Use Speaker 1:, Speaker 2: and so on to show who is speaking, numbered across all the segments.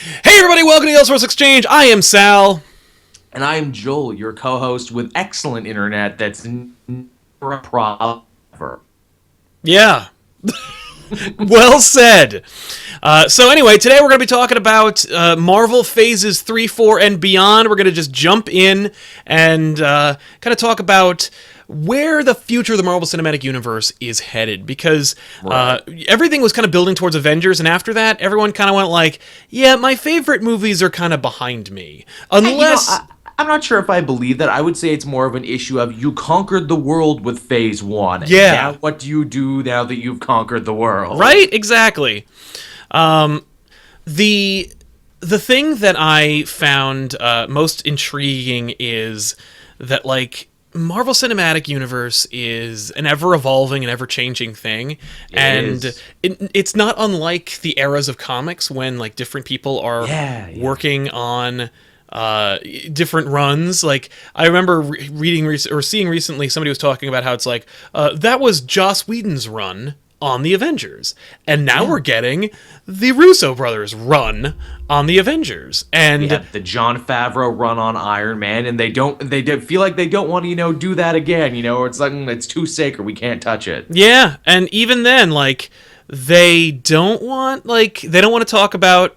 Speaker 1: Hey everybody, welcome to the Elseworlds Exchange. I am Sal.
Speaker 2: And I'm Joel, your co-host with excellent internet that's never a problem.
Speaker 1: Yeah. Well said. So anyway, today we're going to be talking about Marvel Phases 3, 4, and Beyond. We're going to just jump in and kind of talk about where the future of the Marvel Cinematic Universe is headed, because everything was kind of building towards Avengers, and after that, everyone kind of went like, yeah, my favorite movies are kind of behind me. Unless...
Speaker 2: I'm not sure if I believe that. I would say it's more of an issue of you conquered the world with Phase 1.
Speaker 1: Yeah.
Speaker 2: Now what do you do now that you've conquered the world?
Speaker 1: Right? Exactly. The thing that I found most intriguing is that, like, Marvel Cinematic Universe is an ever-evolving and ever-changing thing, it's not unlike the eras of comics when, like, different people are working on different runs. Like, I remember reading or seeing recently somebody was talking about how it's like, that was Joss Whedon's run on the Avengers, and now we're getting the Russo brothers run on the Avengers, and
Speaker 2: the Jon Favreau run on Iron Man, and they feel like they don't want to do that again, or it's like it's too sacred, we can't touch it.
Speaker 1: Yeah, and even then, like, they don't want to talk about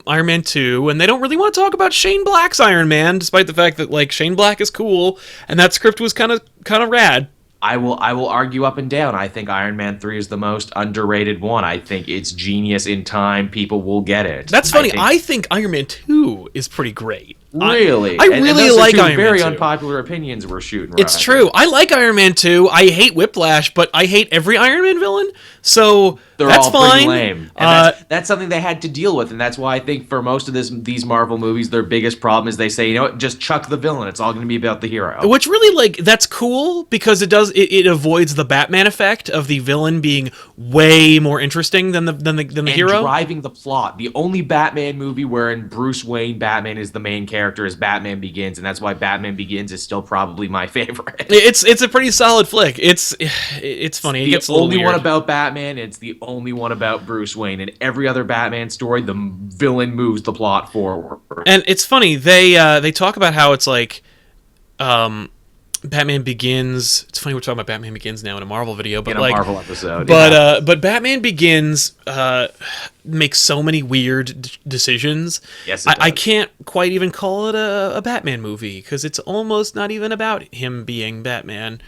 Speaker 1: Iron Man 2, and they don't really want to talk about Shane Black's Iron Man, despite the fact that, like, Shane Black is cool and that script was kind of rad.
Speaker 2: I will argue up and down. I think Iron Man 3 is the most underrated one. I think it's genius. In time, people will get it.
Speaker 1: That's funny. I think Iron Man 2 is pretty great.
Speaker 2: Really?
Speaker 1: I really like Iron Man 2.
Speaker 2: Very unpopular opinions we're shooting.
Speaker 1: It's true. I like Iron Man 2. I hate Whiplash, but I hate every Iron Man villain. So that's
Speaker 2: all
Speaker 1: fine.
Speaker 2: Pretty lame. And that's something they had to deal with, and that's why I think for most of these Marvel movies, their biggest problem is they say, you know what, just chuck the villain. It's all going to be about the hero.
Speaker 1: Which really, like, that's cool because it avoids the Batman effect of the villain being way more interesting than the hero.
Speaker 2: And driving the plot. The only Batman movie wherein Bruce Wayne Batman is the main character is Batman Begins, and that's why Batman Begins is still probably my favorite.
Speaker 1: It's a pretty solid flick. It's funny. It gets a little
Speaker 2: only
Speaker 1: weird.
Speaker 2: One about Batman. It's the only one about Bruce Wayne. In every other Batman story, the villain moves the plot forward.
Speaker 1: And it's funny. They talk about how it's like, Batman Begins. It's funny we're talking about Batman Begins now in a Marvel video, but
Speaker 2: in a Marvel episode.
Speaker 1: But Batman Begins makes so many weird decisions.
Speaker 2: Yes, it does.
Speaker 1: I can't quite even call it a Batman movie because it's almost not even about him being Batman.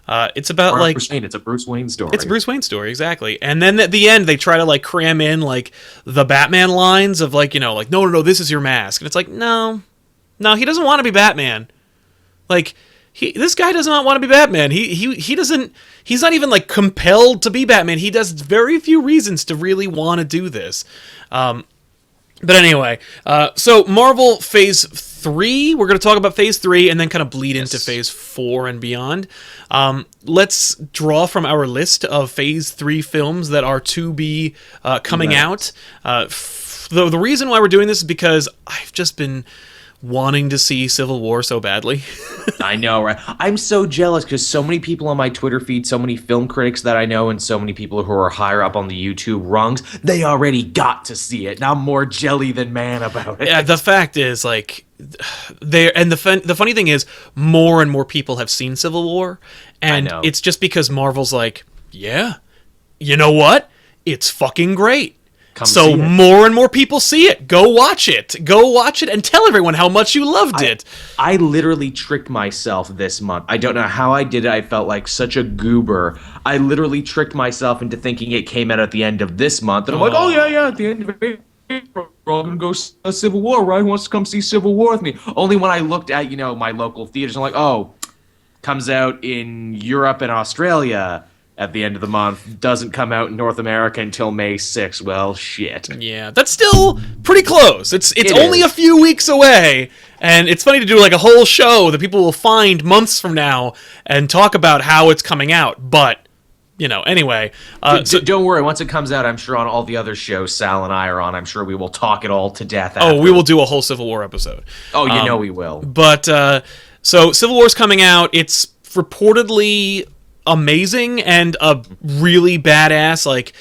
Speaker 1: It's about
Speaker 2: Bruce Wayne. It's a Bruce Wayne story.
Speaker 1: It's a Bruce Wayne story, exactly. And then at the end, they try to, like, cram in, like, the Batman lines of, like, like, no, this is your mask. And it's like, no, he doesn't want to be Batman. Like, this guy does not want to be Batman. He doesn't. He's not even, like, compelled to be Batman. He does very few reasons to really want to do this. But anyway, so Marvel Phase 3, we're going to talk about Phase 3 and then kind of bleed into Phase 4 and beyond. Let's draw from our list of Phase 3 films that are to be coming out. The reason why we're doing this is because I've just been wanting to see Civil War so badly.
Speaker 2: I know, right? I'm so jealous because so many people on my Twitter feed, so many film critics that I know, and so many people who are higher up on the YouTube rungs, they already got to see it. And I'm more jelly than man about it.
Speaker 1: Yeah, the fact is, like, the funny thing is, more and more people have seen Civil War, and it's just because Marvel's like, yeah, you know what? It's fucking great. So more and more people see it. Go watch it. And tell everyone how much you loved it.
Speaker 2: I literally tricked myself this month. I don't know how I did it. I felt like such a goober. I literally tricked myself into thinking it came out at the end of this month. And I'm like, oh, yeah, at the end of April, we're all going to go see Civil War, right? Who wants to come see Civil War with me? Only when I looked at, my local theaters, I'm like, oh, comes out in Europe and Australia at the end of the month, doesn't come out in North America until May 6th. Well, shit.
Speaker 1: Yeah, that's still pretty close. It's only a few weeks away, and it's funny to do, like, a whole show that people will find months from now and talk about how it's coming out, but, anyway.
Speaker 2: So don't worry, once it comes out, I'm sure on all the other shows Sal and I are on, I'm sure we will talk it all to death after.
Speaker 1: Oh, we will do a whole Civil War episode.
Speaker 2: Oh, we will.
Speaker 1: But, so Civil War's coming out. It's reportedly amazing and a really badass, like,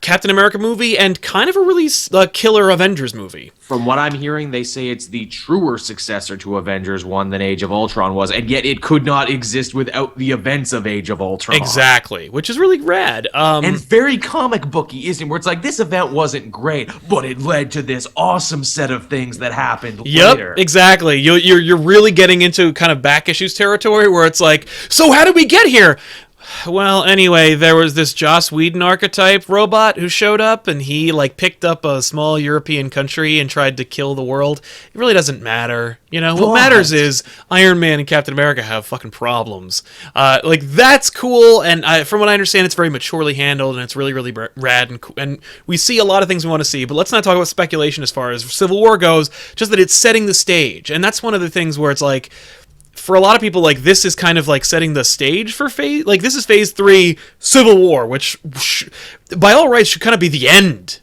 Speaker 1: Captain America movie and kind of a really killer Avengers movie.
Speaker 2: From what I'm hearing, they say it's the truer successor to Avengers 1 than Age of Ultron was, and yet it could not exist without the events of Age of Ultron.
Speaker 1: Exactly, which is really rad.
Speaker 2: And very comic booky, isn't it? Where it's like, this event wasn't great, but it led to this awesome set of things that happened later.
Speaker 1: Yep, exactly. You're really getting into kind of back issues territory where it's like, so how did we get here? Well, anyway, there was this Joss Whedon archetype robot who showed up, and he like picked up a small European country and tried to kill the world. It really doesn't matter. You know, what matters is Iron Man and Captain America have fucking problems. Like, that's cool, and from what I understand, it's very maturely handled, and it's really, really rad, and we see a lot of things we want to see, but let's not talk about speculation as far as Civil War goes, just that it's setting the stage, and that's one of the things where it's like, for a lot of people, like, this is kind of like setting the stage for phase, like, this is phase 3 Civil War, which by all rights should kind of be the end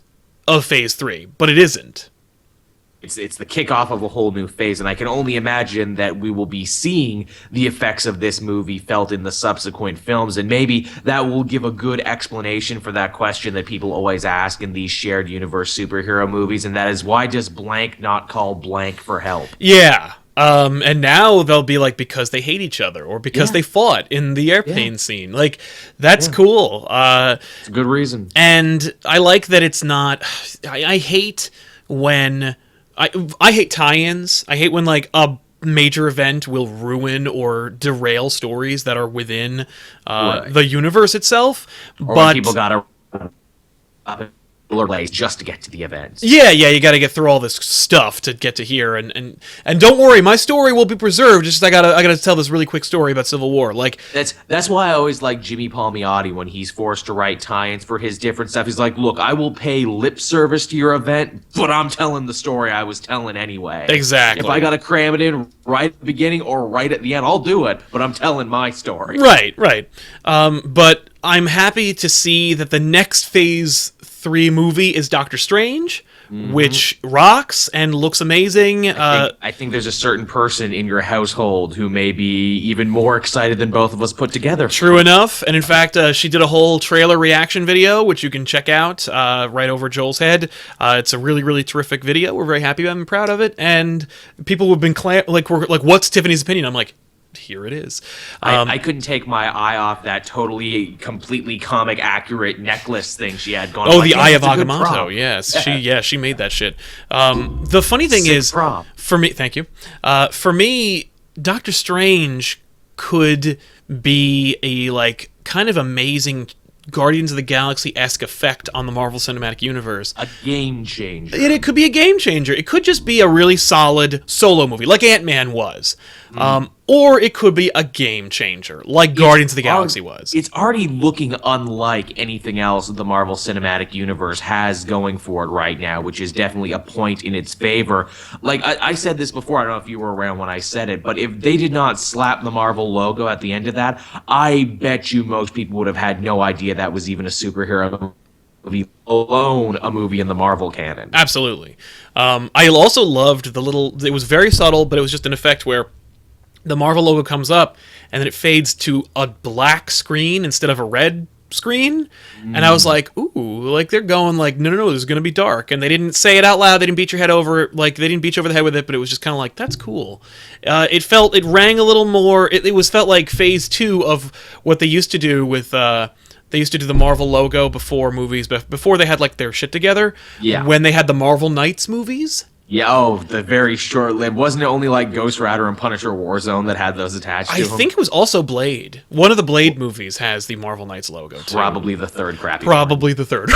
Speaker 1: of phase 3, but it isn't.
Speaker 2: It's the kickoff of a whole new phase, and I can only imagine that we will be seeing the effects of this movie felt in the subsequent films, and maybe that will give a good explanation for that question that people always ask in these shared universe superhero movies, and that is, why does blank not call blank for help?
Speaker 1: Yeah. And now they'll be like, because they hate each other, or because they fought in the airplane scene. Like, that's cool.
Speaker 2: It's a good reason.
Speaker 1: And I like that it's not... I hate when... I hate tie-ins. I hate when, like, a major event will ruin or derail stories that are within the universe itself.
Speaker 2: Or
Speaker 1: but
Speaker 2: when people gotta... just to get to the event.
Speaker 1: Yeah, you got to get through all this stuff to get to here, and don't worry, my story will be preserved. Just I gotta tell this really quick story about Civil War. Like,
Speaker 2: that's why I always like Jimmy Palmiotti when he's forced to write tie-ins for his different stuff. He's like, look, I will pay lip service to your event, but I'm telling the story I was telling anyway.
Speaker 1: Exactly.
Speaker 2: If I gotta cram it in right at the beginning or right at the end, I'll do it, but I'm telling my story.
Speaker 1: Right. But I'm happy to see that the next phase 3 movie is Doctor Strange, which rocks and looks amazing.
Speaker 2: I think there's a certain person in your household who may be even more excited than both of us put together.
Speaker 1: True enough. And in fact, she did a whole trailer reaction video, which you can check out right over Joel's head. It's a really, really terrific video. We're very happy and proud of it. And people have been what's Tiffany's opinion? I'm like, here it is.
Speaker 2: I couldn't take my eye off that totally, completely comic accurate necklace thing she had going.
Speaker 1: Oh, the Eye of Agamotto. Yes, she made that shit. The funny thing is, for me, thank you. For me, Doctor Strange could be a like kind of amazing Guardians of the Galaxy-esque effect on the Marvel Cinematic Universe.
Speaker 2: A game changer.
Speaker 1: It could be a game changer. It could just be a really solid solo movie, like Ant-Man was. Or it could be a game changer, like Guardians of the Galaxy was.
Speaker 2: It's already looking unlike anything else the Marvel Cinematic Universe has going for it right now, which is definitely a point in its favor. Like, I said this before, I don't know if you were around when I said it, but if they did not slap the Marvel logo at the end of that, I bet you most people would have had no idea that was even a superhero movie, alone a movie in the Marvel canon.
Speaker 1: Absolutely. I also loved the little... It was very subtle, but it was just an effect where the Marvel logo comes up, and then it fades to a black screen instead of a red screen. And I was like, ooh, like they're going like, no, this is going to be dark. And they didn't say it out loud. They didn't beat your head over it. Like, they didn't beat you over the head with it, but it was just kind of like, that's cool. It rang a little more. It felt like phase 2 of what they used to do with, they used to do the Marvel logo before movies, before they had like their shit together.
Speaker 2: Yeah.
Speaker 1: When they had the Marvel Knights movies.
Speaker 2: Yeah, the very short-lived. Wasn't it only like Ghost Rider and Punisher Warzone that had those attached to them?
Speaker 1: I think it was also Blade. One of the Blade movies has the Marvel Knights logo, too.
Speaker 2: Probably the third crappy
Speaker 1: Probably the third.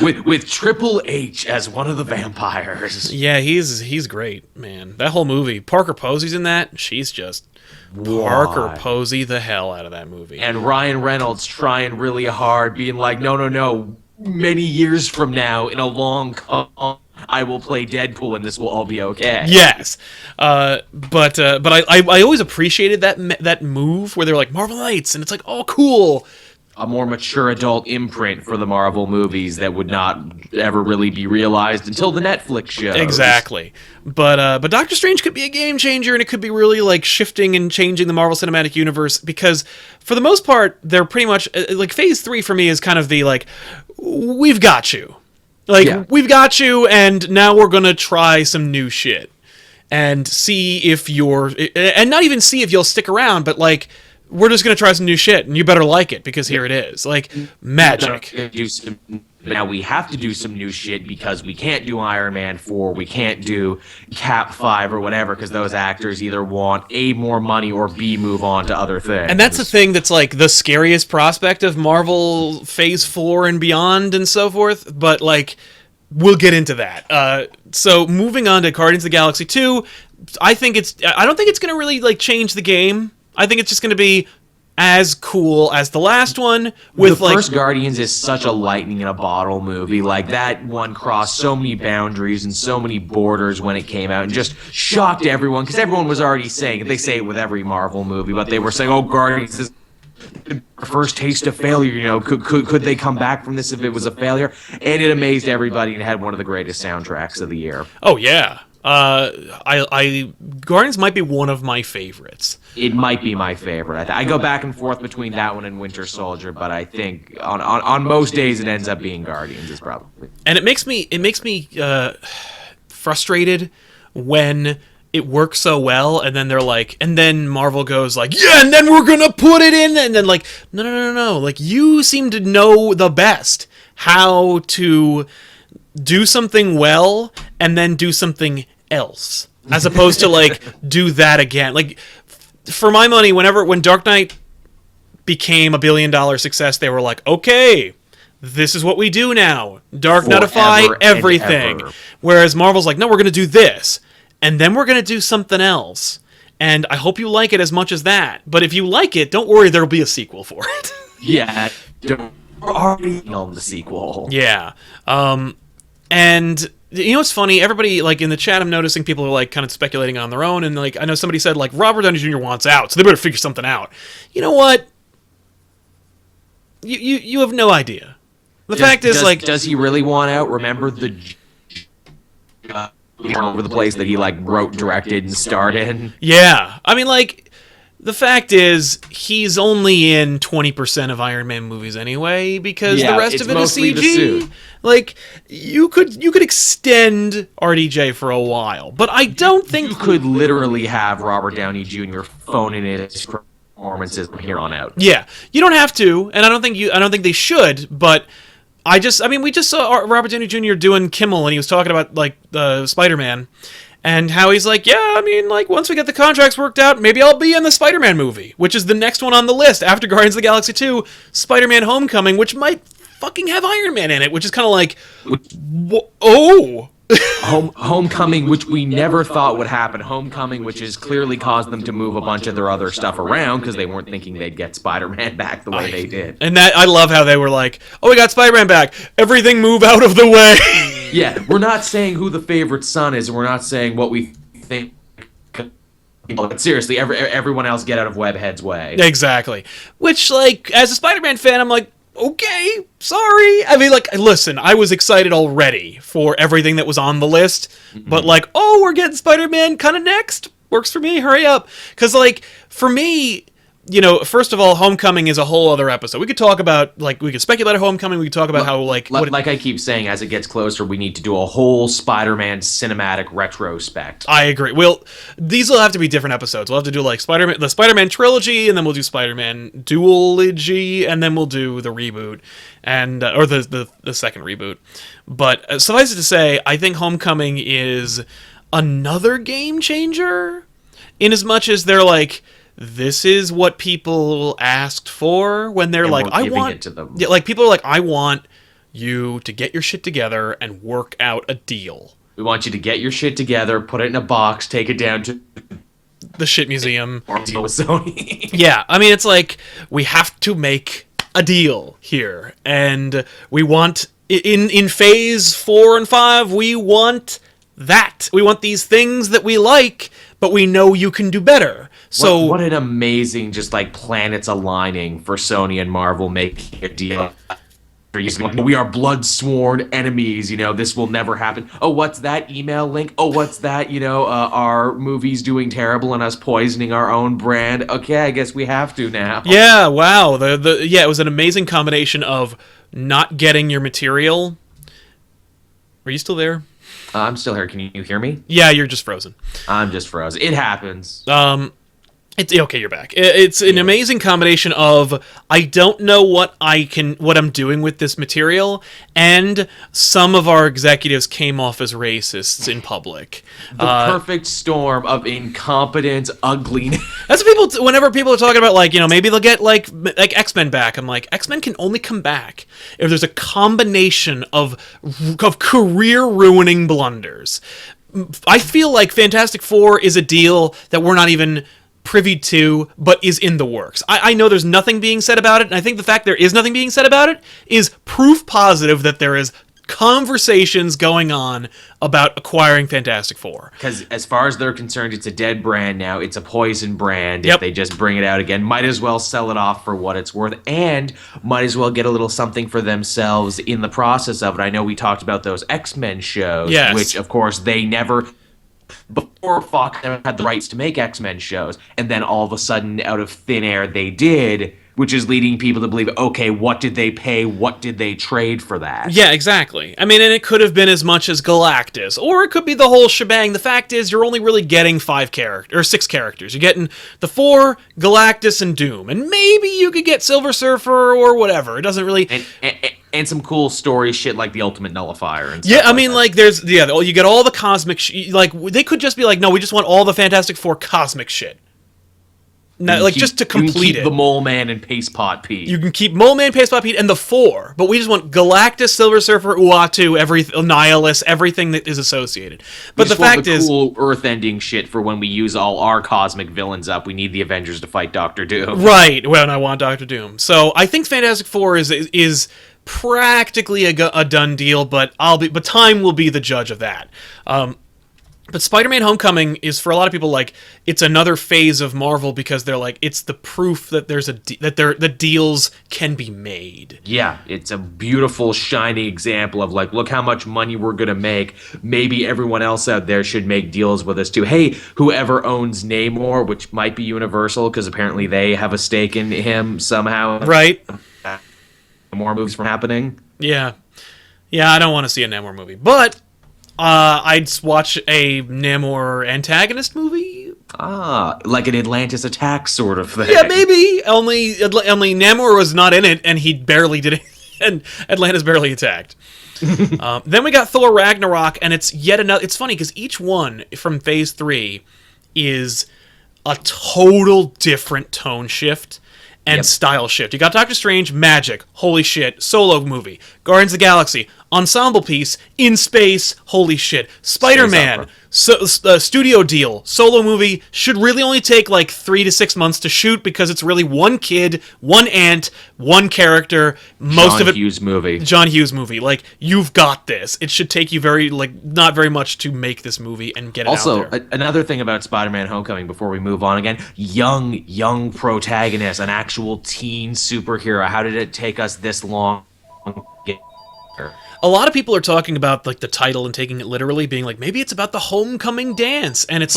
Speaker 2: with Triple H as one of the vampires.
Speaker 1: Yeah, he's great, man. That whole movie. Parker Posey's in that. She's just... Parker Posey the hell out of that movie.
Speaker 2: And Ryan Reynolds trying really hard, being like, no. Many years from now, in a long con, I will play Deadpool and this will all be okay.
Speaker 1: Yes. But I always appreciated that move where they're like, Marvel Knights, and it's like, oh, cool.
Speaker 2: A more mature adult imprint for the Marvel movies that would not ever really be realized until the Netflix shows.
Speaker 1: Exactly. But Doctor Strange could be a game changer, and it could be really like shifting and changing the Marvel Cinematic Universe, because for the most part, they're pretty much like phase 3 for me is kind of the like, we've got you. Like, we've got you, and now we're gonna try some new shit. And see if and not even see if you'll stick around, but like, we're just gonna try some new shit, and you better like it, because here it is. Like, magic.
Speaker 2: Now we have to do some new shit because we can't do Iron Man 4, we can't do Cap 5 or whatever, because those actors either want A, more money, or B, move on to other things.
Speaker 1: And that's the thing that's like the scariest prospect of Marvel Phase 4 and beyond and so forth, but like, we'll get into that. So moving on to Guardians of the Galaxy 2, I don't think it's going to really like change the game. I think it's just going to be as cool as the last one. With
Speaker 2: the first Guardians is such a lightning in a bottle movie. Like, that one crossed so many boundaries and so many borders when it came out, and just shocked everyone, because everyone was already saying it. They say it with every Marvel movie, but they were saying, "Oh, Guardians is first taste of failure, you know, could they come back from this if it was a failure?" And it amazed everybody and had one of the greatest soundtracks of the year.
Speaker 1: Oh yeah. Guardians might be one of my favorites.
Speaker 2: It might be my favorite. I go back and forth between that one and Winter Soldier, but I think on most days it ends up being Guardians is probably.
Speaker 1: And it makes me frustrated when it works so well, and then they're like, and then Marvel goes like, yeah, and then we're gonna put it in, and then like, no, like, you seem to know the best how to do something well and then do something else, as opposed to like do that again. Like, for my money, when Dark Knight became $1 billion success, they were like, okay, this is what we do now. Dark Knightify everything. Whereas Marvel's like, no, we're gonna do this, and then we're gonna do something else. And I hope you like it as much as that. But if you like it, don't worry, there'll be a sequel for it.
Speaker 2: Yeah, we're already on the sequel.
Speaker 1: Yeah. And you know what's funny? Everybody, like, in the chat, I'm noticing people are, like, kind of speculating on their own, and, like, I know somebody said, like, Robert Downey Jr. wants out, so they better figure something out. You know what? You have no idea. The fact is, like...
Speaker 2: Does he really want out? Remember the... all over the place that he, like, wrote, directed, and starred in?
Speaker 1: Yeah. I mean, like... The fact is, he's only in 20% of Iron Man movies anyway, because the rest of it is CG. Like, you could extend RDJ for a while, but I don't think
Speaker 2: you could literally have Robert Downey Jr. phoning in his performances from here on out.
Speaker 1: Yeah, you don't have to, and I don't think they should, but we just saw Robert Downey Jr. doing Kimmel, and he was talking about like the Spider-Man. And how he's like, yeah, I mean, like, once we get the contracts worked out, maybe I'll be in the Spider-Man movie, which is the next one on the list after Guardians of the Galaxy 2, Spider-Man Homecoming, which might fucking have Iron Man in it, which is kind of like, oh.
Speaker 2: Homecoming, which we never thought would happen. Homecoming, which has clearly caused them to move a bunch of their other stuff around because they weren't thinking they'd get Spider-Man back the way they did.
Speaker 1: And that I love how they were like, oh, we got Spider-Man back. Everything move out of the way.
Speaker 2: Yeah, we're not saying who the favorite son is. We're not saying what we think. But seriously, everyone else get out of Webhead's way.
Speaker 1: Exactly. Which, like, as a Spider-Man fan, I'm like, okay, sorry. I mean, like, listen, I was excited already for everything that was on the list, but like, oh, we're getting Spider-Man kind of next. Works for me, hurry up. Because, like, for me, you know, first of all, Homecoming is a whole other episode. We could talk about, like, we could speculate on Homecoming, we could talk about how, like...
Speaker 2: Like I keep saying, as it gets closer, we need to do a whole Spider-Man cinematic retrospect.
Speaker 1: I agree. Well, these will have to be different episodes. We'll have to do, like, the Spider-Man trilogy, and then we'll do Spider-Man duology, and then we'll do the reboot, and or the second reboot. But suffice it to say, I think Homecoming is another game changer, in as much as they're, like... This is what people asked for when they're like, I want it to them. Yeah, like people are like, I want you to get your shit together and work out a deal.
Speaker 2: We want you to get your shit together, put it in a box, take it down to
Speaker 1: the shit museum.
Speaker 2: Or deal with Sony.
Speaker 1: Yeah, I mean, it's like we have to make a deal here, and we want in phase 4 and 5, we want that. We want these things that we like, but we know you can do better. So
Speaker 2: what an amazing, just like planets aligning for Sony and Marvel making a deal. We are blood sworn enemies. This will never happen. Oh, what's that email link? Oh, what's that? Our movie's doing terrible and us poisoning our own brand. Okay, I guess we have to now.
Speaker 1: Yeah, wow. It was an amazing combination of not getting your material. Are you still there?
Speaker 2: I'm still here. Can you hear me?
Speaker 1: Yeah, you're just frozen.
Speaker 2: I'm just frozen. It happens.
Speaker 1: It's okay. You're back. It's an amazing combination of I don't know what I'm doing with this material, and some of our executives came off as racists in public.
Speaker 2: The perfect storm of incompetence, ugliness.
Speaker 1: That's whenever people are talking about maybe they'll get like X-Men back. I'm like, X-Men can only come back if there's a combination of career ruining blunders. I feel like Fantastic Four is a deal that we're not even privy to, but is in the works. I know there's nothing being said about it, and I think the fact there is nothing being said about it is proof positive that there is conversations going on about acquiring Fantastic Four.
Speaker 2: Because as far as they're concerned, it's a dead brand now. It's a poison brand.
Speaker 1: Yep.
Speaker 2: If they just bring it out again, might as well sell it off for what it's worth, and might as well get a little something for themselves in the process of it. I know we talked about those X-Men shows,
Speaker 1: yes,
Speaker 2: which, of course, they never... Before Fox never had the rights to make X-Men shows, and then all of a sudden, out of thin air, they did, which is leading people to believe, okay, what did they pay? What did they trade for that?
Speaker 1: Yeah, exactly. I mean, and it could have been as much as Galactus, or it could be the whole shebang. The fact is, you're only really getting 6 characters. You're getting the 4, Galactus, and Doom, and maybe you could get Silver Surfer or whatever. It doesn't really...
Speaker 2: And some cool story shit like the Ultimate Nullifier and stuff.
Speaker 1: Yeah, I mean, you get all the cosmic they could just be like, no, we just want all the Fantastic Four cosmic shit. No, just to complete
Speaker 2: you can keep
Speaker 1: it.
Speaker 2: The Mole Man and Paste Pot Pete.
Speaker 1: You can keep Mole Man, Paste Pot Pete, and the 4, but we just want Galactus, Silver Surfer, Uatu, Nihilus, everything that is associated. But the fact is,
Speaker 2: cool Earth-ending shit for when we use all our cosmic villains up. We need the Avengers to fight Doctor Doom.
Speaker 1: Right. Well, and I want Doctor Doom. So I think Fantastic Four is practically a done deal, but time will be the judge of that. But Spider-Man: Homecoming is, for a lot of people, it's another phase of Marvel because they're like, it's the proof that the deals can be made.
Speaker 2: Yeah, it's a beautiful, shiny example of look how much money we're gonna make. Maybe everyone else out there should make deals with us too. Hey, whoever owns Namor, which might be Universal, because apparently they have a stake in him somehow.
Speaker 1: Right.
Speaker 2: More movies from happening.
Speaker 1: Yeah, I don't want to see a Namor movie, but I'd watch a Namor antagonist movie.
Speaker 2: Like an Atlantis attack sort of thing.
Speaker 1: Yeah, maybe. Only Namor was not in it, and he barely did it, and Atlantis barely attacked. Then we got Thor Ragnarok, and it's yet another... It's funny, because each one from Phase 3 is a total different tone shift and style shift. You got Doctor Strange, magic, holy shit, solo movie. Guardians of the Galaxy, ensemble piece, in space, holy shit. Spider-Man, studio deal, solo movie, should really only take 3 to 6 months to shoot because it's really one kid, one ant, one character, John Hughes movie. You've got this. It should take you not very much to make this movie and get it out there.
Speaker 2: Also, another thing about Spider-Man: Homecoming before we move on again, young protagonist, an actual teen superhero. How did it take us this long?
Speaker 1: A lot of people are talking about the title and taking it literally, being maybe it's about the homecoming dance, and it's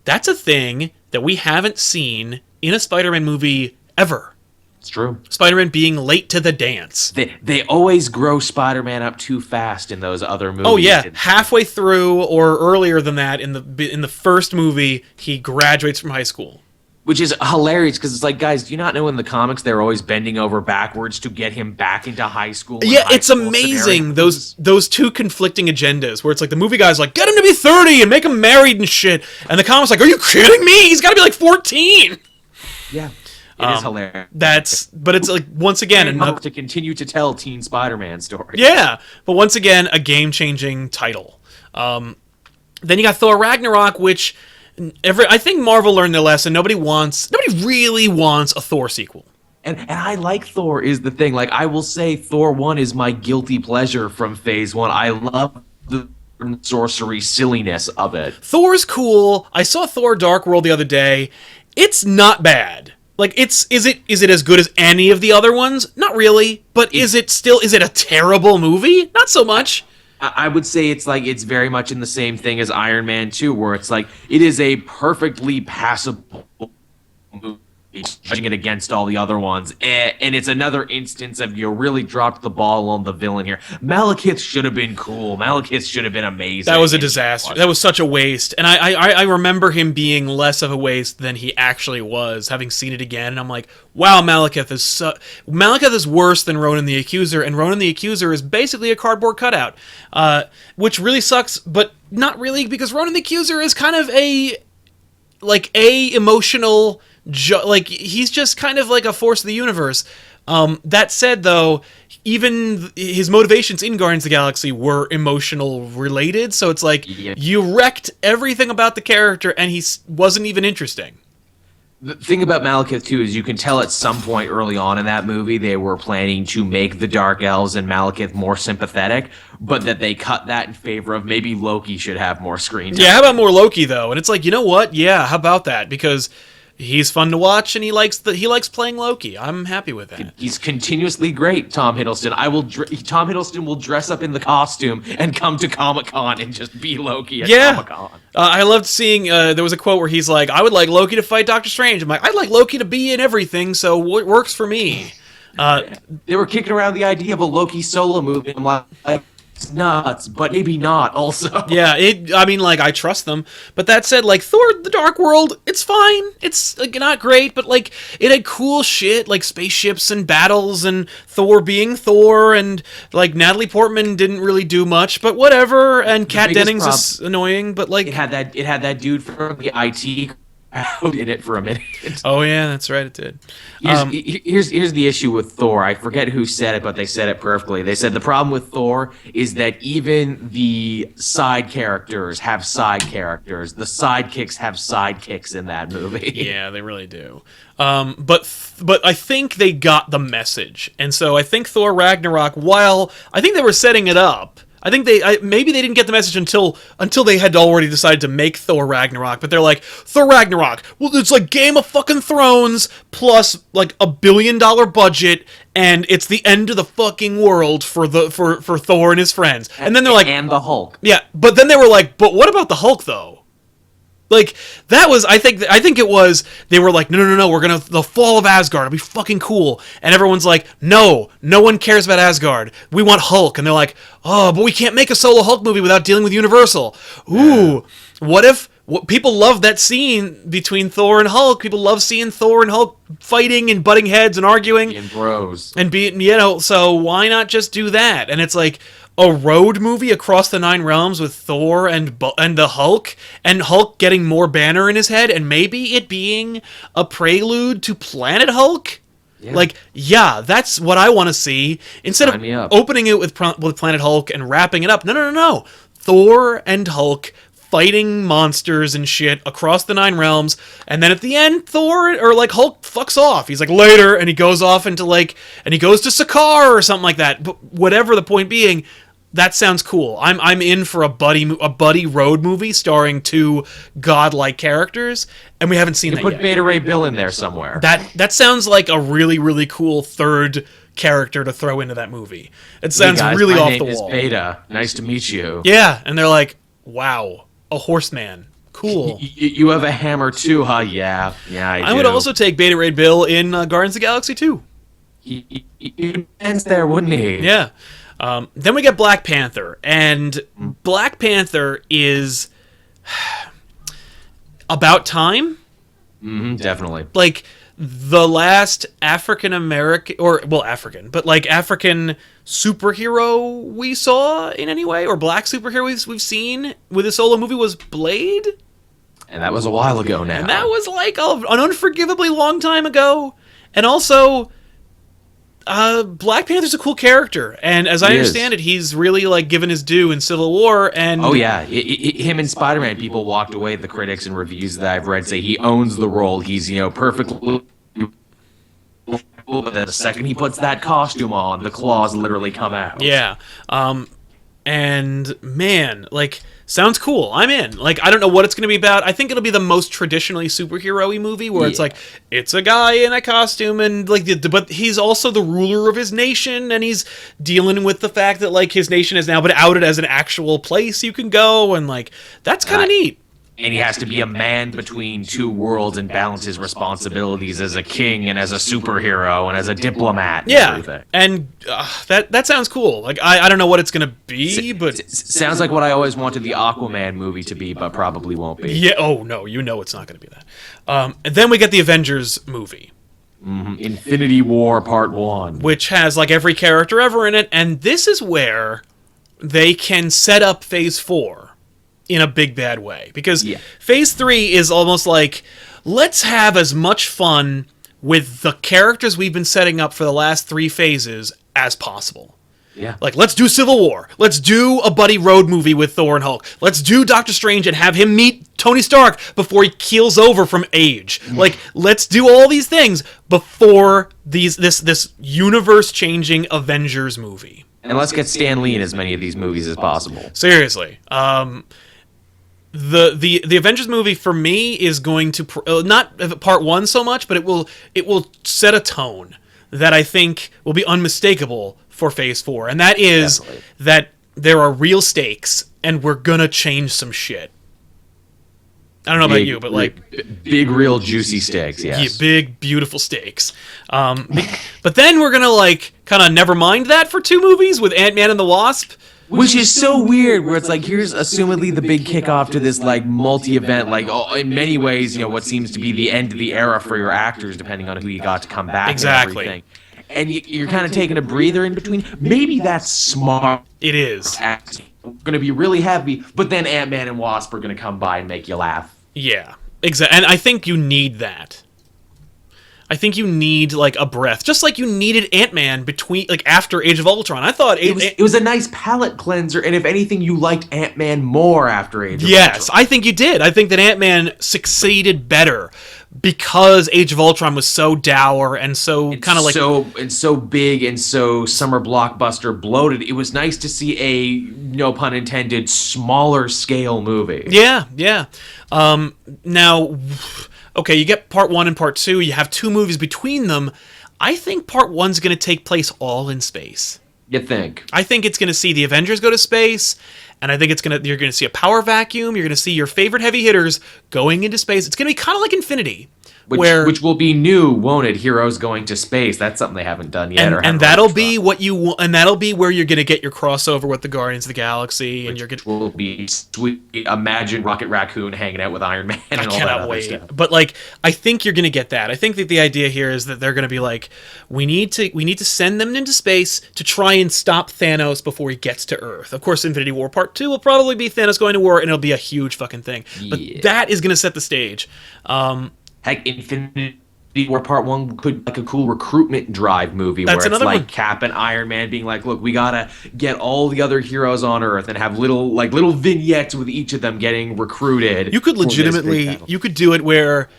Speaker 1: that's a thing that we haven't seen in a Spider-Man movie ever.
Speaker 2: It's true.
Speaker 1: Spider-Man being late to the dance.
Speaker 2: They always grow Spider-Man up too fast in those other movies.
Speaker 1: Oh yeah, halfway through or earlier than that in the first movie, he graduates from high school.
Speaker 2: Which is hilarious because it's guys, do you not know in the comics they're always bending over backwards to get him back into high school?
Speaker 1: Yeah, it's amazing, those two conflicting agendas where it's the movie guy's get him to be 30 and make him married and shit, and the comics are you kidding me? He's got to be 14.
Speaker 2: Yeah, it is hilarious.
Speaker 1: But it's once again
Speaker 2: enough to continue to tell teen Spider-Man stories.
Speaker 1: Yeah, but once again a game-changing title. Then you got Thor Ragnarok, which... I think Marvel learned their lesson. Nobody really wants a Thor sequel.
Speaker 2: And I like Thor is the thing. I will say Thor 1 is my guilty pleasure from Phase 1. I love the sorcery silliness of it.
Speaker 1: Thor's cool. I saw Thor Dark World the other day. It's not bad. Like, is it as good as any of the other ones? Not really. But is it a terrible movie? Not so much.
Speaker 2: I would say it's very much in the same thing as Iron Man 2, where it's like it is a perfectly passable movie, judging it against all the other ones, and it's another instance of you really dropped the ball on the villain here. Malekith should have been cool. Malekith should have been amazing.
Speaker 1: That was a disaster. That was such a waste. And I remember him being less of a waste than he actually was, having seen it again. And I'm like, wow, Malekith is worse than Ronan the Accuser, and Ronan the Accuser is basically a cardboard cutout, which really sucks, but not really, because Ronan the Accuser is kind of a emotional, like, he's just kind of like a force of the universe. That said, though, even his motivations in Guardians of the Galaxy were emotional related, so it's like, you wrecked everything about the character, and he wasn't even interesting.
Speaker 2: The thing about Malekith, too, is you can tell at some point early on in that movie they were planning to make the Dark Elves and Malekith more sympathetic, but that they cut that in favor of maybe Loki should have more screen time.
Speaker 1: Yeah, how about more Loki, though? And it's like, you know what? Yeah, how about that? Because he's fun to watch, and he likes playing Loki. I'm happy with that.
Speaker 2: He's continuously great, Tom Hiddleston. Tom Hiddleston will dress up in the costume and come to Comic-Con and just be Loki at Comic-Con.
Speaker 1: I loved seeing, there was a quote where he's like, I would like Loki to fight Doctor Strange. I'm like, I'd like Loki to be in everything, so it works for me.
Speaker 2: They were kicking around the idea of a Loki solo movie. I'm like, it's nuts, but maybe not also.
Speaker 1: Yeah, I trust them. But that said, like, Thor, The Dark World, it's fine. It's, like, not great, but, like, it had cool shit, like spaceships and battles and Thor being Thor, and, like, Natalie Portman didn't really do much, but whatever, and Kat Dennings is annoying, but, like...
Speaker 2: It had that dude from the IT crowd in it for a minute.
Speaker 1: Oh, yeah, that's right, it did.
Speaker 2: Here's the issue with Thor. I forget who said it, but they said it perfectly. They said the problem with Thor is that even the side characters have side characters. The sidekicks have sidekicks in that movie.
Speaker 1: Yeah, they really do. But I think they got the message. And so I think Thor Ragnarok, while I think they were setting it up, I think maybe they didn't get the message until they had already decided to make Thor Ragnarok, but they're like, Thor Ragnarok, well, it's like Game of fucking Thrones plus like $1 billion budget, and it's the end of the fucking world for Thor and his friends. And then they're like,
Speaker 2: and the Hulk.
Speaker 1: Yeah, but then they were like, but what about the Hulk though? Like, that was, I think it was, they were like, no, the fall of Asgard, it'll be fucking cool. And everyone's like, no one cares about Asgard. We want Hulk. And they're like, oh, but we can't make a solo Hulk movie without dealing with Universal. Ooh, people love that scene between Thor and Hulk. People love seeing Thor and Hulk fighting and butting heads and arguing.
Speaker 2: And bros.
Speaker 1: And so why not just do that? And it's like, a road movie across the Nine Realms with Thor and the Hulk, and Hulk getting more banner in his head, and maybe it being a prelude to Planet Hulk. Yeah. Like, yeah, that's what I want to see. Instead of opening it with Planet Hulk and wrapping it up. No. Thor and Hulk fighting monsters and shit across the Nine Realms, and then at the end, Thor or like Hulk fucks off. He's like, later, and he goes off into like, and he goes to Sakaar or something like that. But whatever the point being, that sounds cool. I'm in for a buddy road movie starring two godlike characters, and we haven't seen that yet.
Speaker 2: Put Beta Ray Bill in there somewhere.
Speaker 1: That sounds like a really, really cool third character to throw into that movie. It sounds really off the wall. My name is
Speaker 2: Beta. Nice to meet you.
Speaker 1: Yeah, and they're like, wow, a horseman. Cool.
Speaker 2: You have a hammer too, huh? Yeah, I do.
Speaker 1: I would also take Beta Ray Bill in Guardians of the Galaxy 2.
Speaker 2: He'd dance there, wouldn't he?
Speaker 1: Yeah. Then we get Black Panther, and Black Panther is about time.
Speaker 2: Mm-hmm, definitely.
Speaker 1: Like, the last African superhero we saw in any way, or black superhero we've seen with a solo movie was Blade.
Speaker 2: And that was a while ago now.
Speaker 1: And that was like an unforgivably long time ago. And also, Black Panther's a cool character, and as I understand it, he's really like given his due in Civil War. And
Speaker 2: him and Spider-Man, people walked away. The critics and reviews that I've read say he owns the role. He's perfectly. But the second he puts that costume on, the claws literally come out.
Speaker 1: Yeah. And man, like, sounds cool. I'm in. Like, I don't know what it's going to be about. I think it'll be the most traditionally superhero-y movie where it's like, it's a guy in a costume and like, but he's also the ruler of his nation, and he's dealing with the fact that like his nation has now been outed as an actual place you can go, and like that's kind of neat.
Speaker 2: And he has to be a man between two worlds and balance his responsibilities as a king and as a superhero and as a diplomat.
Speaker 1: And that sounds cool. Like I don't know what it's gonna be, but
Speaker 2: sounds like what I always wanted the Aquaman movie to be, but probably won't be.
Speaker 1: Yeah. Oh no, it's not gonna be that. And then we get the Avengers movie.
Speaker 2: Infinity War Part 1.
Speaker 1: Which has like every character ever in it, and this is where they can set up Phase 4 in a big bad way. Because Phase 3 is almost like, let's have as much fun with the characters we've been setting up for the last 3 phases as possible.
Speaker 2: Yeah.
Speaker 1: Like, let's do Civil War. Let's do a buddy road movie with Thor and Hulk. Let's do Doctor Strange and have him meet Tony Stark before he keels over from age. Like, let's do all these things before this universe-changing Avengers movie.
Speaker 2: And let's get Stan Lee in as many of these movies as possible.
Speaker 1: Seriously. The Avengers movie for me is going to not Part 1 so much, but it will set a tone that I think will be unmistakable for Phase 4, and that is that there are real stakes and we're gonna change some shit. I don't know about you, but like
Speaker 2: big, real juicy stakes, yes.
Speaker 1: Yeah, big, beautiful stakes. But then we're gonna like kind of never mind that for 2 movies with Ant-Man and the Wasp.
Speaker 2: Which is so weird, where it's like, here's assumedly the big kickoff to this like multi-event, like in many ways, what seems to be the end of the era for your actors, depending on who you got to come back.
Speaker 1: Exactly.
Speaker 2: And everything. And you're kind of taking a breather in between. Maybe that's smart.
Speaker 1: It is.
Speaker 2: Going to be really heavy, but then Ant-Man and Wasp are going to come by and make you laugh.
Speaker 1: Yeah, exactly. And I think you need that. I think you need like a breath, just like you needed Ant-Man between like after Age of Ultron. I thought
Speaker 2: it was a nice palate cleanser, and if anything, you liked Ant-Man more after Age of Ultron.
Speaker 1: Yes, I think you did. I think that Ant-Man succeeded better because Age of Ultron was so dour and so kind of like
Speaker 2: so big and so summer blockbuster bloated. It was nice to see a, no pun intended, smaller scale movie.
Speaker 1: Yeah. Now, okay, you get Part 1 and Part 2. You have 2 movies between them. I think Part 1's going to take place all in space.
Speaker 2: You think?
Speaker 1: I think it's going to see the Avengers go to space, and I think you're going to see a power vacuum. You're going to see your favorite heavy hitters going into space. It's going to be kind of like Infinity.
Speaker 2: Which will be new, won't it? Heroes going to space. That's something they haven't done yet.
Speaker 1: And that'll be what you want, and that'll be where you're going to get your crossover with the Guardians of the Galaxy, and
Speaker 2: will be sweet. Imagine Rocket Raccoon hanging out with Iron Man. And
Speaker 1: I
Speaker 2: all
Speaker 1: cannot
Speaker 2: that
Speaker 1: wait.
Speaker 2: Stuff.
Speaker 1: But like, I think you're going to get that. I think that the idea here is that they're going to be like, we need to send them into space to try and stop Thanos before he gets to Earth. Of course, Infinity War Part 2 will probably be Thanos going to war, and it'll be a huge fucking thing. But that is going to set the stage.
Speaker 2: Heck, Infinity War Part 1 could like a cool recruitment drive movie where it's like Cap and Iron Man being like, look, we gotta get all the other heroes on Earth and have little vignettes with each of them getting recruited.
Speaker 1: You could legitimately, you could do it where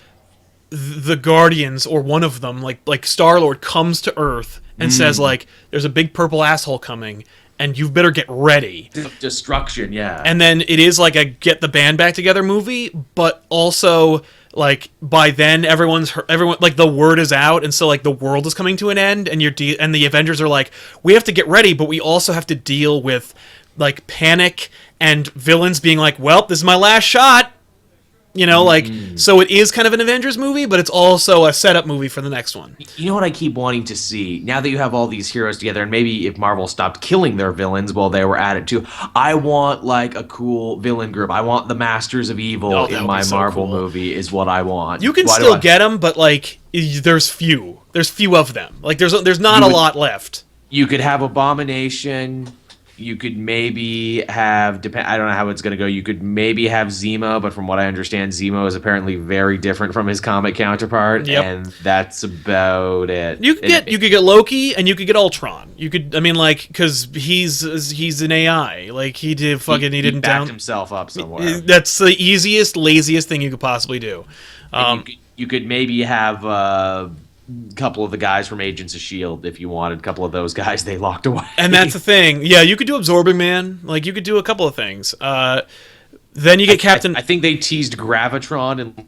Speaker 1: the Guardians or one of them, like Star-Lord, comes to Earth and says like, there's a big purple asshole coming and you better get ready.
Speaker 2: Destruction, yeah.
Speaker 1: And then it is like a get the band back together movie, but also like by then everyone like the word is out, and so like the world is coming to an end, and and the Avengers are like, we have to get ready, but we also have to deal with like panic and villains being like, well, this is my last shot. So it is kind of an Avengers movie, but it's also a setup movie for the next one.
Speaker 2: You know what I keep wanting to see? Now that you have all these heroes together, and maybe if Marvel stopped killing their villains while they were at it too, I want like a cool villain group. I want the Masters of Evil in my Marvel movie is what I want.
Speaker 1: You can still get them, but like there's few. There's few of them. Like there's not a lot left.
Speaker 2: You could have Abomination. You could maybe have, I don't know how it's going to go. You could maybe have Zemo, but from what I understand, Zemo is apparently very different from his comic counterpart, and that's about it.
Speaker 1: You could get Loki, and you could get Ultron. You could, I mean, like, because he's an AI. Like he didn't
Speaker 2: back himself up somewhere.
Speaker 1: That's the easiest, laziest thing you could possibly do.
Speaker 2: You could maybe have couple of the guys from Agents of S.H.I.E.L.D. if you wanted. A couple of those guys they locked away.
Speaker 1: And that's the thing. Yeah, you could do Absorbing Man. Like, you could do a couple of things. Then you get Captain...
Speaker 2: I think they teased Gravitron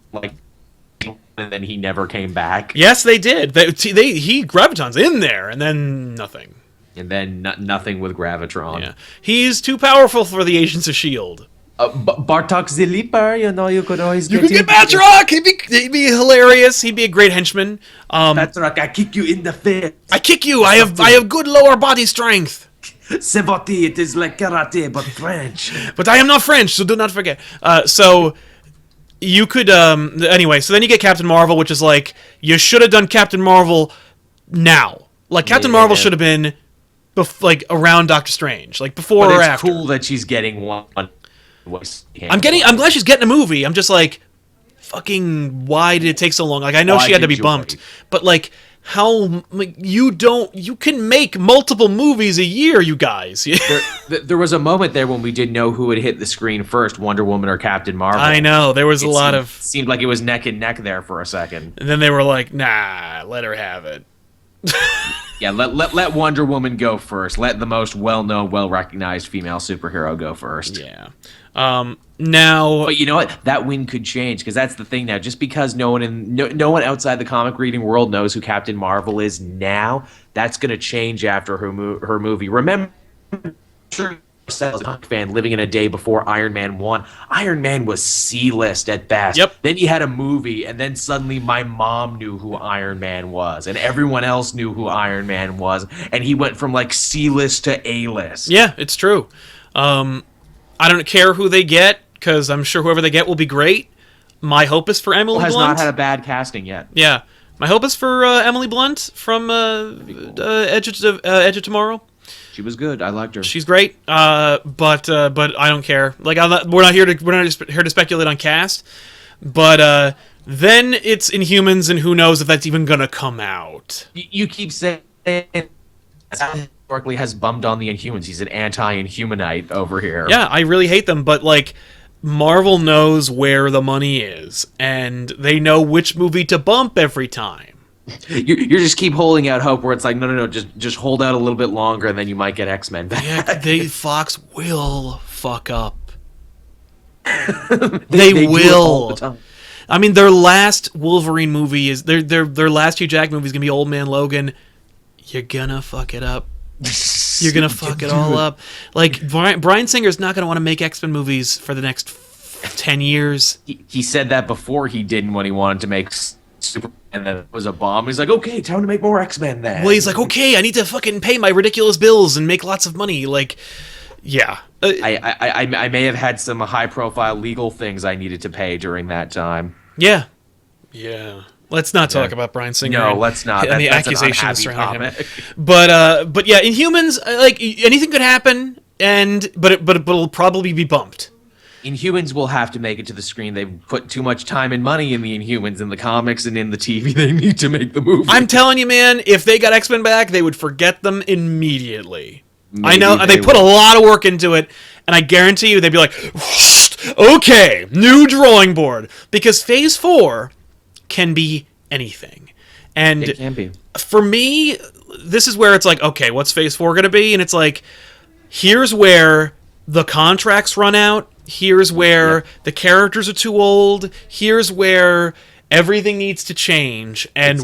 Speaker 2: and then he never came back.
Speaker 1: Yes, they did. Gravitron's in there, and then nothing.
Speaker 2: And then nothing with Gravitron.
Speaker 1: Yeah. He's too powerful for the Agents of S.H.I.E.L.D.
Speaker 2: Bartok the Leaper, you could always
Speaker 1: You could get Batroc! He'd be hilarious. He'd be a great henchman.
Speaker 2: Batroc, I kick you in the face.
Speaker 1: I kick you! I have good lower body strength.
Speaker 2: Sevati, it is like karate, but French.
Speaker 1: But I am not French, so do not forget. So you could anyway, so then you get Captain Marvel, which is like, you should have done Captain Marvel now. Like, Captain Marvel should have been around Doctor Strange, like before or after.
Speaker 2: It's cool that she's getting one.
Speaker 1: I'm glad she's getting a movie. I'm just like, fucking, why did it take so long? Like, I know she had to be bumped, but like, you can make multiple movies a year, you guys.
Speaker 2: There was a moment there when we didn't know who would hit the screen first, Wonder Woman or Captain Marvel.
Speaker 1: I know, there was
Speaker 2: seemed like it was neck and neck there for a second.
Speaker 1: And then they were like, nah, let her have it.
Speaker 2: Yeah, let Wonder Woman go first. Let the most well-known, well-recognized female superhero go first.
Speaker 1: Yeah. Now,
Speaker 2: but you know what? That win could change, because that's the thing now. Just because no one outside the comic reading world knows who Captain Marvel is now, that's going to change after her movie. Remember, as a comic fan living in a day before Iron Man 1, Iron Man was C-list at best.
Speaker 1: Yep.
Speaker 2: Then you had a movie, and then suddenly my mom knew who Iron Man was, and everyone else knew who Iron Man was, and he went from like C-list to A-list.
Speaker 1: Yeah, it's true. I don't care who they get, because I'm sure whoever they get will be great. My hope is for Emily Blunt.
Speaker 2: Has not had a bad casting yet.
Speaker 1: Yeah. My hope is for Emily Blunt from Edge of Tomorrow.
Speaker 2: She was good. I liked her.
Speaker 1: She's great. But I don't care. Like, we're not here to speculate on cast. But then it's Inhumans, and who knows if that's even gonna come out.
Speaker 2: You keep saying historically has bummed on the Inhumans. He's an anti-Inhumanite over here.
Speaker 1: Yeah, I really hate them, but like, Marvel knows where the money is, and they know which movie to bump every time.
Speaker 2: You just keep holding out hope where it's like, no, just hold out a little bit longer, and then you might get X-Men back.
Speaker 1: Yeah, Fox will fuck up. they will. All the time. I mean, their last Wolverine movie is their last Hugh Jackman movie is gonna be Old Man Logan. You're gonna fuck it up. You're gonna fuck it all up. Like, Bryan Singer's not gonna want to make X-Men movies for the next 10 years.
Speaker 2: He said that before he didn't, when he wanted to make Superman, and then it was a bomb. He's like, okay, time to make more X-Men then.
Speaker 1: Well, he's like, okay, I need to fucking pay my ridiculous bills and make lots of money. Like, yeah.
Speaker 2: I may have had some high-profile legal things I needed to pay during that time.
Speaker 1: Yeah. Yeah. Let's not talk about Bryan Singer.
Speaker 2: No, let's not.
Speaker 1: And the accusations surrounding him. But yeah, Inhumans, like, anything could happen, but it'll probably be bumped.
Speaker 2: Inhumans will have to make it to the screen. They've put too much time and money in the Inhumans, in the comics and in the TV. They need to make the movie.
Speaker 1: I'm telling you, man, if they got X-Men back, they would forget them immediately. I know they put a lot of work into it, and I guarantee you they'd be like, okay, new drawing board. Because Phase 4 can be anything. And
Speaker 2: it can be.
Speaker 1: For me, this is where it's like, okay, what's Phase 4 going to be? And it's like, here's where the contracts run out. Here's where the characters are too old. Here's where everything needs to change, and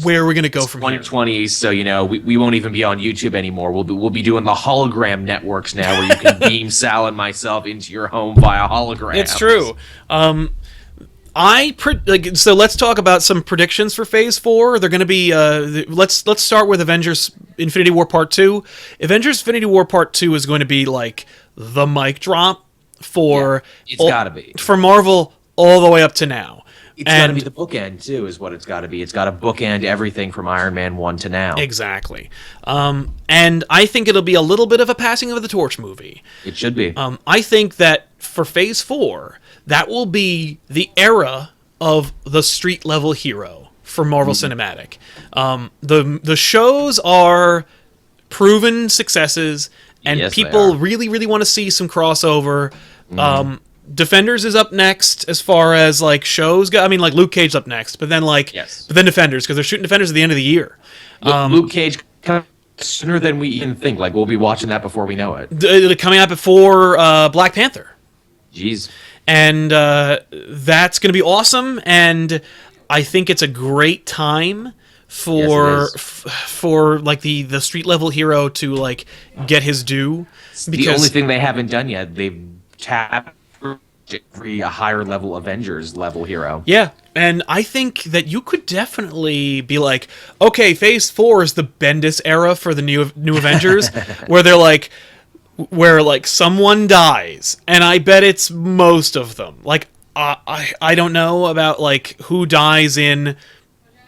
Speaker 1: where we're going to go from
Speaker 2: 2020, here. So, we won't even be on YouTube anymore. We'll be doing the hologram networks now, where you can beam Sal and myself into your home via hologram.
Speaker 1: It's true. So let's talk about some predictions for Phase 4. They're going to be let's start with Avengers Infinity War Part 2. Avengers Infinity War Part 2 is going to be like the mic drop for
Speaker 2: it's got to be
Speaker 1: for Marvel all the way up to now.
Speaker 2: It's got to be the bookend too, is what it's got to be. It's got to bookend everything from Iron Man 1 to now.
Speaker 1: Exactly. And I think it'll be a little bit of a passing of the torch movie.
Speaker 2: It should be.
Speaker 1: I think that for Phase 4, that will be the era of the street level hero for Marvel Cinematic. The shows are proven successes, and people really, really want to see some crossover. Defenders is up next as far as like shows go. I mean, like Luke Cage's up next, but then but then Defenders, because they're shooting Defenders at the end of the year.
Speaker 2: Luke Cage sooner than we even think. Like, we'll be watching that before we know it.
Speaker 1: Coming out before Black Panther.
Speaker 2: Jeez.
Speaker 1: And that's going to be awesome, and I think it's a great time for like the street level hero to like get his due.
Speaker 2: Because the only thing they haven't done yet, they've tapped a higher level Avengers level hero.
Speaker 1: Yeah, and I think that you could definitely be like, okay, Phase 4 is the Bendis era for the new Avengers, where they're like, where like someone dies, and I bet it's most of them. Like, I don't know about like who dies in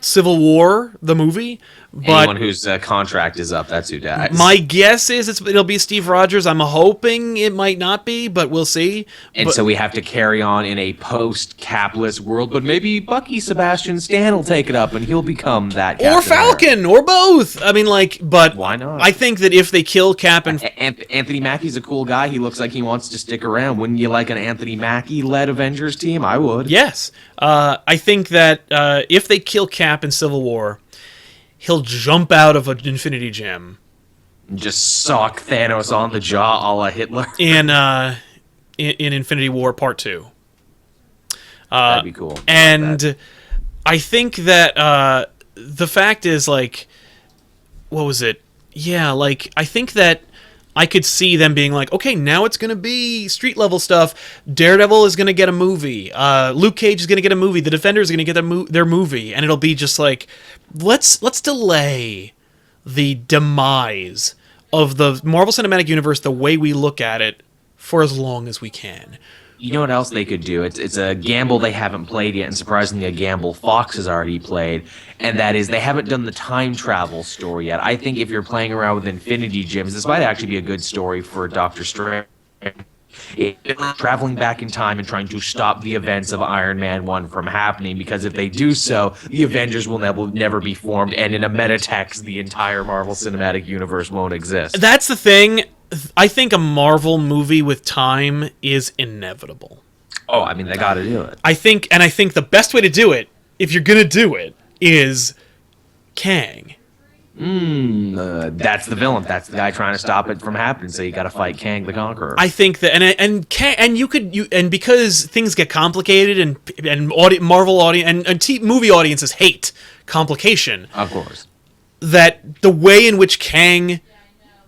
Speaker 1: Civil War, the movie, but
Speaker 2: anyone whose contract is up, that's who dies.
Speaker 1: My guess is it'll be Steve Rogers. I'm hoping it might not be, but we'll see.
Speaker 2: And so we have to carry on in a post-capless world, but maybe Bucky Sebastian Stan will take it up and he'll become that Captain
Speaker 1: or Falcon, or both. I mean, like, but
Speaker 2: why not?
Speaker 1: I think that if they kill Cap and
Speaker 2: Anthony Mackie's a cool guy. He looks like he wants to stick around. Wouldn't you like an Anthony Mackie-led Avengers team? I would.
Speaker 1: Yes. I think that if they kill Cap in Civil War, he'll jump out of an Infinity Gem
Speaker 2: and just sock Thanos on the jaw a la Hitler.
Speaker 1: In Infinity War Part 2.
Speaker 2: That'd be cool.
Speaker 1: And I think that the fact is, like, what was it? Yeah, like, I think that I could see them being like, okay, now it's going to be street level stuff. Daredevil is going to get a movie. Luke Cage is going to get a movie. The Defenders are going to get their movie. And it'll be just like, let's delay the demise of the Marvel Cinematic Universe the way we look at it for as long as we can.
Speaker 2: You know what else they could do? It's a gamble they haven't played yet, and surprisingly a gamble Fox has already played, and that is they haven't done the time travel story yet. I think if you're playing around with Infinity Gems, this might actually be a good story for Doctor Strange. Traveling back in time and trying to stop the events of Iron Man 1 from happening, because if they do so, the Avengers will never be formed, and in a metatext, the entire Marvel Cinematic Universe won't exist.
Speaker 1: That's the thing. I think a Marvel movie with time is inevitable.
Speaker 2: Oh, I mean, they gotta do it.
Speaker 1: I think the best way to do it, if you're gonna do it, is Kang.
Speaker 2: That's the villain. That's the guy trying to stop it from happening. So you got to fight Kang the Conqueror.
Speaker 1: I think that, and because things get complicated, and Marvel audience and movie audiences hate complication.
Speaker 2: Of course.
Speaker 1: That the way in which Kang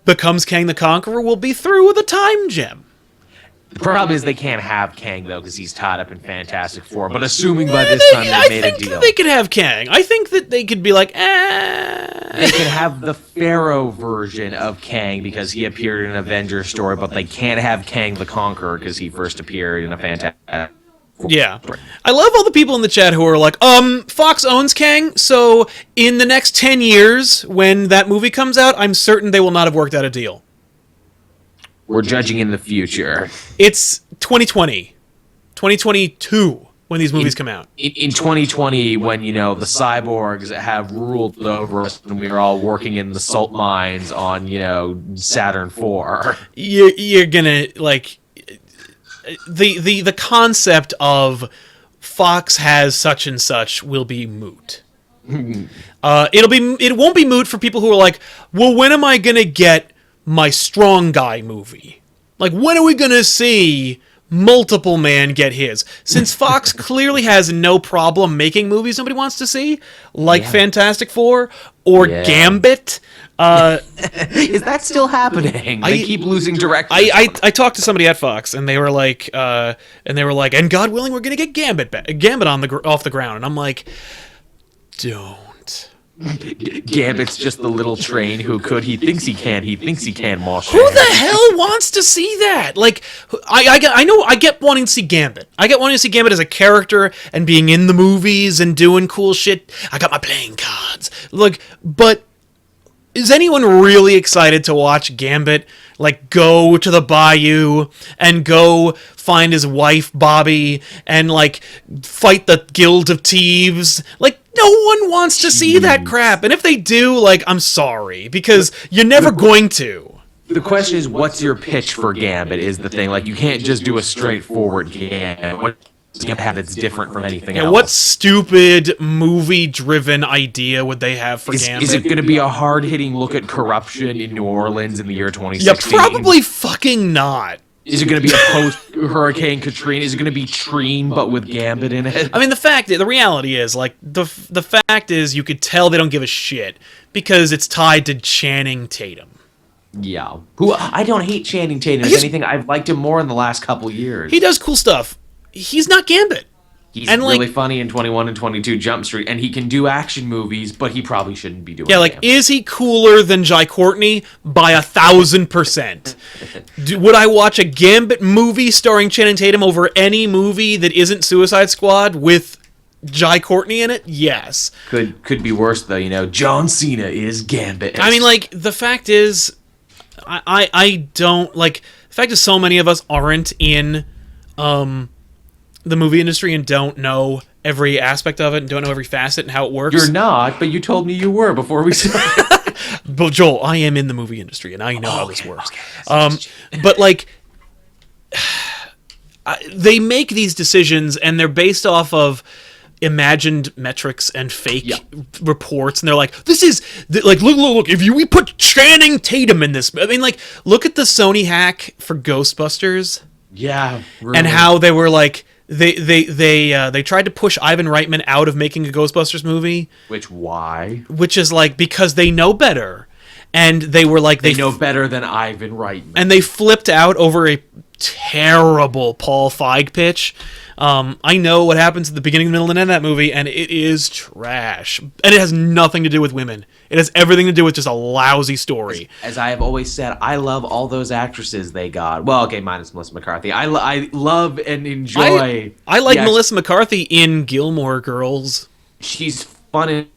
Speaker 1: becomes Kang the Conqueror will be through the time gem.
Speaker 2: The problem is they can't have Kang, though, because he's tied up in Fantastic Four. But assuming by this time they made a deal.
Speaker 1: They could have Kang. I think that they could be like,
Speaker 2: They could have the Pharaoh version of Kang because he appeared in an Avengers story, but they can't have Kang the Conqueror because he first appeared in a Fantastic Four.
Speaker 1: Yeah. I love all the people in the chat who are like, Fox owns Kang, so in the next 10 years, when that movie comes out, I'm certain they will not have worked out a deal.
Speaker 2: We're judging in the future.
Speaker 1: It's 2020. 2022 when these movies come out.
Speaker 2: In 2020, when, the cyborgs have ruled over us and we are all working in the salt mines on, Saturn IV.
Speaker 1: You're gonna, like, the concept of Fox has such and such will be moot. It won't be moot for people who are like, well, when am I gonna get my strong guy movie? Like, when are we gonna see Multiple Man get his? Since Fox clearly has no problem making movies nobody wants to see, like Fantastic Four or Gambit.
Speaker 2: Is that still happening? They keep losing directors.
Speaker 1: I talked to somebody at Fox, and they were like, and God willing, we're gonna get Gambit off the ground, and I'm like, don't.
Speaker 2: Gambit's just the little train who could. He thinks he can. He thinks he can.
Speaker 1: Who the hell wants to see that? Like, I get wanting to see Gambit. I get wanting to see Gambit as a character and being in the movies and doing cool shit. I got my playing cards. Look, but is anyone really excited to watch Gambit, like, go to the bayou and go find his wife, Bobby, and, like, fight the Guild of Thieves? Like, no one wants to see that crap. And if they do, like, I'm sorry, because you're never going to.
Speaker 2: The question is, what's your pitch for Gambit is the thing. Like, you can't just do a straightforward Gambit. What do you have that's different from anything else?
Speaker 1: What stupid movie-driven idea would they have for Gambit?
Speaker 2: Is it going to be a hard-hitting look at corruption in New Orleans in the year 2016?
Speaker 1: Yeah, probably fucking not.
Speaker 2: Is it going to be a post-Hurricane Katrina? Is it going to be Treen, but with Gambit in it?
Speaker 1: I mean, the reality is, like, the fact is you could tell they don't give a shit because it's tied to Channing Tatum.
Speaker 2: Yeah. Who I don't hate Channing Tatum. If anything, I've liked him more in the last couple years.
Speaker 1: He does cool stuff. He's not Gambit.
Speaker 2: He's really funny in 21 and 22 Jump Street, and he can do action movies, but he probably shouldn't be doing Gambit.
Speaker 1: Is he cooler than Jai Courtney? By 1,000%. Would I watch a Gambit movie starring Channing Tatum over any movie that isn't Suicide Squad with Jai Courtney in it? Yes.
Speaker 2: Could be worse, though, John Cena is Gambit.
Speaker 1: I mean, like, the fact is, I don't, like, the fact is so many of us aren't in, the movie industry and don't know every aspect of it and don't know every facet and how it works.
Speaker 2: You're not, but you told me you were before we started.
Speaker 1: But Joel, I am in the movie industry and I know how this works. But like, they make these decisions and they're based off of imagined metrics and fake reports, and they're like, this is like, look, if we put Channing Tatum in this, I mean, like, look at the Sony hack for Ghostbusters.
Speaker 2: Yeah, really.
Speaker 1: And how they were like, they tried to push Ivan Reitman out of making a Ghostbusters movie.
Speaker 2: Why?
Speaker 1: Which is like, because they know better. And they were like...
Speaker 2: They know better than Ivan Reitman.
Speaker 1: And they flipped out over a terrible Paul Feig pitch. I know what happens at the beginning, middle, and end of that movie, and it is trash. And it has nothing to do with women. It has everything to do with just a lousy story.
Speaker 2: As I have always said, I love all those actresses they got. Well, okay, minus Melissa McCarthy. I love and enjoy...
Speaker 1: I like Melissa McCarthy in Gilmore Girls.
Speaker 2: She's fun in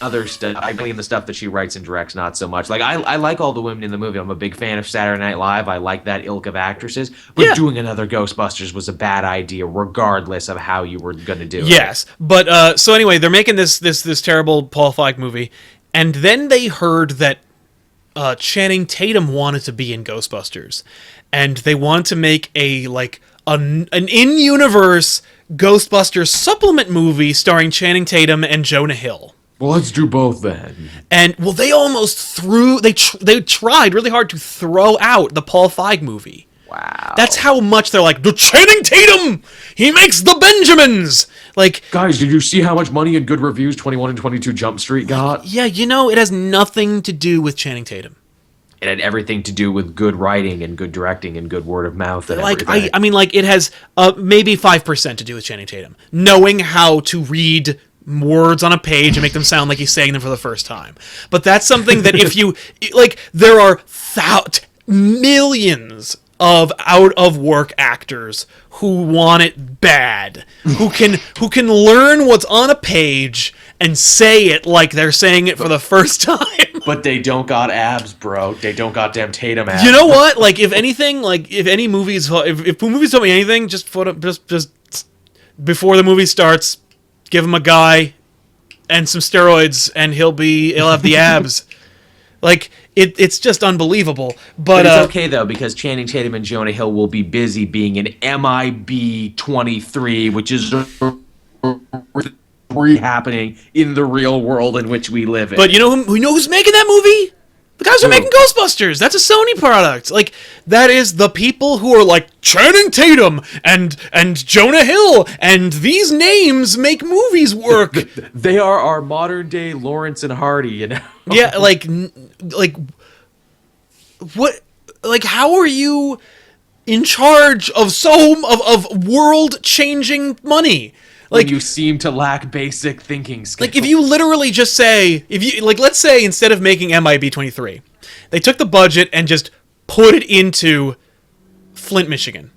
Speaker 2: other stuff. I believe in the stuff that she writes and directs, not so much. Like, I like all the women in the movie. I'm a big fan of Saturday Night Live. I like that ilk of actresses. But doing another Ghostbusters was a bad idea, regardless of how you were going to do it.
Speaker 1: Yes, but so anyway, they're making this terrible Paul Feig movie, and then they heard that Channing Tatum wanted to be in Ghostbusters, and they wanted to make an in-universe Ghostbusters supplement movie starring Channing Tatum and Jonah Hill.
Speaker 2: Well, let's do both then.
Speaker 1: And they almost they tried really hard to throw out the Paul Feig movie.
Speaker 2: Wow.
Speaker 1: That's how much they're like, the Channing Tatum, he makes the Benjamins. Like,
Speaker 2: guys, did you see how much money and good reviews 21 and 22 Jump Street got?
Speaker 1: Yeah, it has nothing to do with Channing Tatum.
Speaker 2: It had everything to do with good writing and good directing and good word of mouth and everything.
Speaker 1: I mean, it has maybe 5% to do with Channing Tatum. Knowing how to read words on a page and make them sound like he's saying them for the first time. But that's something that if you... there are millions of out-of-work actors who want it bad. who can learn what's on a page and say it like they're saying it for the first time.
Speaker 2: But they don't got abs, bro. They don't got damn Tatum abs.
Speaker 1: You know what? If anything, if movies tell me anything, just before the movie starts, give him a guy and some steroids, and he'll have the abs. It's just unbelievable. But
Speaker 2: it's okay though, because Channing Tatum and Jonah Hill will be busy being in MIB 23, which is happening in the real world in which we live in.
Speaker 1: But who's making that movie? The guys who are making Ghostbusters. That's a Sony product. That is the people who are like Channing Tatum and Jonah Hill, and these names make movies work.
Speaker 2: They are our modern day Lawrence and Hardy,
Speaker 1: Yeah, what? How are you in charge of of world changing money?
Speaker 2: When you seem to lack basic thinking skills.
Speaker 1: If you literally just say, let's say instead of making MIB 23, they took the budget and just put it into Flint, Michigan.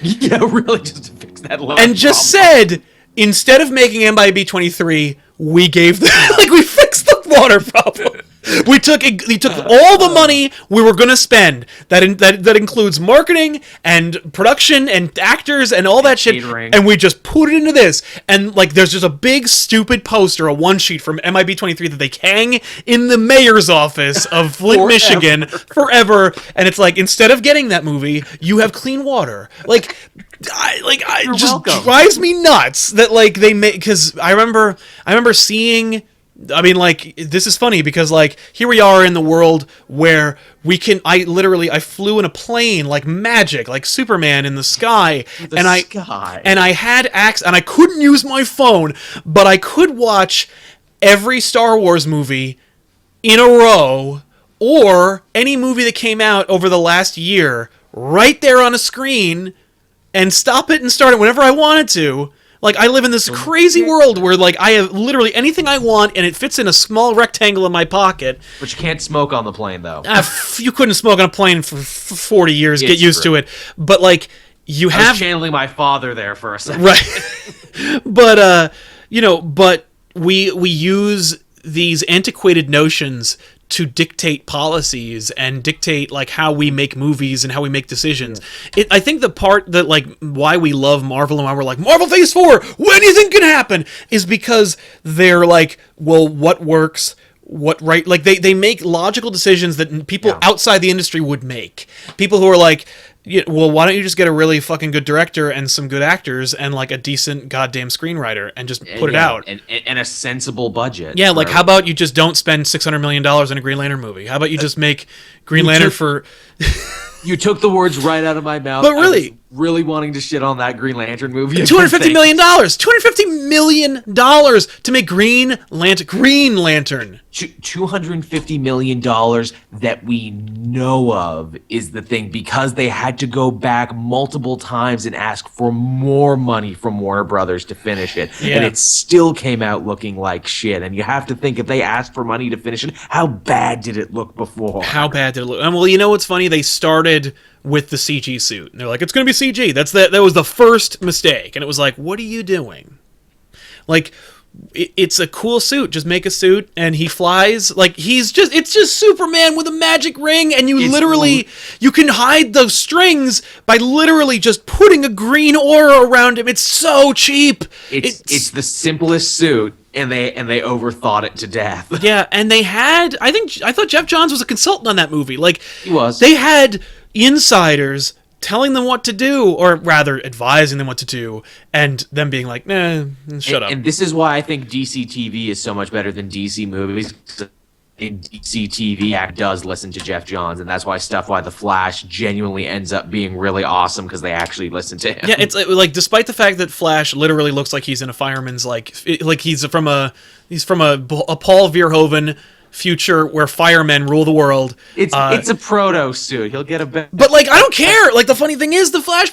Speaker 2: Yeah, really, just to fix that low
Speaker 1: and just said, instead of making MIB 23, we gave we fixed the water problem. We took all the money we were gonna spend. That includes marketing and production and actors and all that shit,
Speaker 2: catering.
Speaker 1: and we just put it into this. And like, there's just a big stupid poster, a one sheet from MIB 23 that they hang in the mayor's office of Flint, Michigan, forever. And it's like, instead of getting that movie, you have clean water. Like,
Speaker 2: You're
Speaker 1: just
Speaker 2: welcome.
Speaker 1: drives me nuts that like they make, because I remember seeing. I mean, like, this is funny because, like, here we are in the world where I flew in a plane like magic, like Superman in the sky, and I had access, and I couldn't use my phone, but I could watch every Star Wars movie in a row, or any movie that came out over the last year, right there on a screen, and stop it and start it whenever I wanted to. Like, I live in this crazy world where, like, I have literally anything I want, and it fits in a small rectangle in my pocket.
Speaker 2: But you can't smoke on the plane, though.
Speaker 1: You couldn't smoke on a plane for 40 years. Get used to it. But, like, I was
Speaker 2: channeling my father there for a second.
Speaker 1: Right. But, but we use these antiquated notions to dictate policies and dictate like how we make movies and how we make decisions. Yeah. I think the part that like why we love Marvel and why we're like, Marvel Phase 4, when do you think can happen? Is because they're like, well, what works? What right? Like they make logical decisions that people outside the industry would make. People who are like, well, why don't you just get a really fucking good director and some good actors and like a decent goddamn screenwiter and just put it out
Speaker 2: and a sensible budget.
Speaker 1: Yeah, like how about you just don't spend $600 million in a Green Lantern movie? How about you just make Green Lantern for?
Speaker 2: You took the words right out of my mouth.
Speaker 1: But really,
Speaker 2: I was really wanting to shit on that Green Lantern movie.
Speaker 1: $250 million. $250 million to make Green Lantern.
Speaker 2: $250 million that we know of is the thing, because they had to go back multiple times and ask for more money from Warner Brothers to finish it. Yeah. And it still came out looking like shit. And you have to think, if they asked for money to finish it, how bad did it look before?
Speaker 1: How bad did it look? And well, you know what's funny? They started with the CG suit. And they're like, it's going to be CG. That was the first mistake. And it was like, what are you doing? Like, it's a cool suit. Just make a suit, and he flies. Like, it's just Superman with a magic ring, and you can hide those strings by literally just putting a green aura around him. It's so cheap.
Speaker 2: It's the simplest suit, and they overthought it to death.
Speaker 1: Yeah, and I thought Jeff Johns was a consultant on that movie. Like,
Speaker 2: he was.
Speaker 1: They had insiders telling them what to do, or rather advising them what to do, and them being like, nah, shut up.
Speaker 2: And this is why I think DC TV is so much better than DC movies. In DC TV does listen to Jeff Johns, and that's why The Flash genuinely ends up being really awesome, because they actually listen to him.
Speaker 1: Yeah, it's like despite the fact that Flash literally looks like he's in a fireman's like he's from a Paul Verhoeven future where firemen rule the world.
Speaker 2: It's a proto suit. He'll get a bit.
Speaker 1: But like, I don't care. Like, the funny thing is, the Flash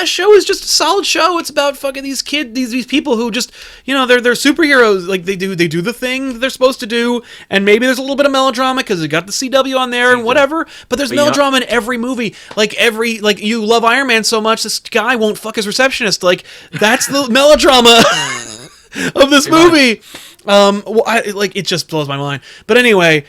Speaker 1: show is just a solid show. It's about fucking these people who just, they're superheroes. Like, they do the thing that they're supposed to do, and maybe there's a little bit of melodrama because they got the CW on there and whatever. But there's melodrama in every movie. Like you love Iron Man so much, this guy won't fuck his receptionist. Like, that's the melodrama of this movie. It just blows my mind. But anyway,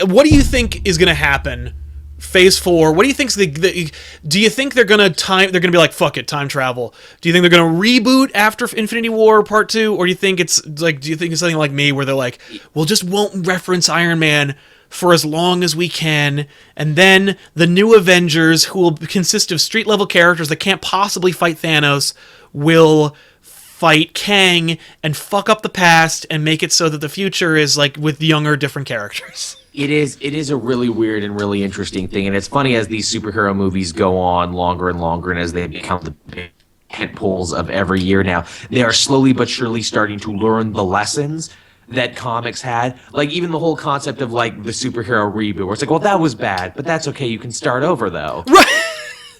Speaker 1: what do you think is going to happen? Phase 4. What do you think? Do you think they're going to be like, fuck it, time travel? Do you think they're going to reboot after Infinity War Part 2, or do you think it's something like me where they're like, we'll just won't reference Iron Man for as long as we can, and then the new Avengers, who will consist of street level characters that can't possibly fight Thanos, will fight Kang and fuck up the past and make it so that the future is like with younger, different characters.
Speaker 2: It is a really weird and really interesting thing, and it's funny as these superhero movies go on longer and longer, and as they become the big hit pulls of every year now, they are slowly but surely starting to learn the lessons that comics had. Like, even the whole concept of like the superhero reboot, where it's like, well, that was bad, but that's okay, you can start over though.
Speaker 1: Right.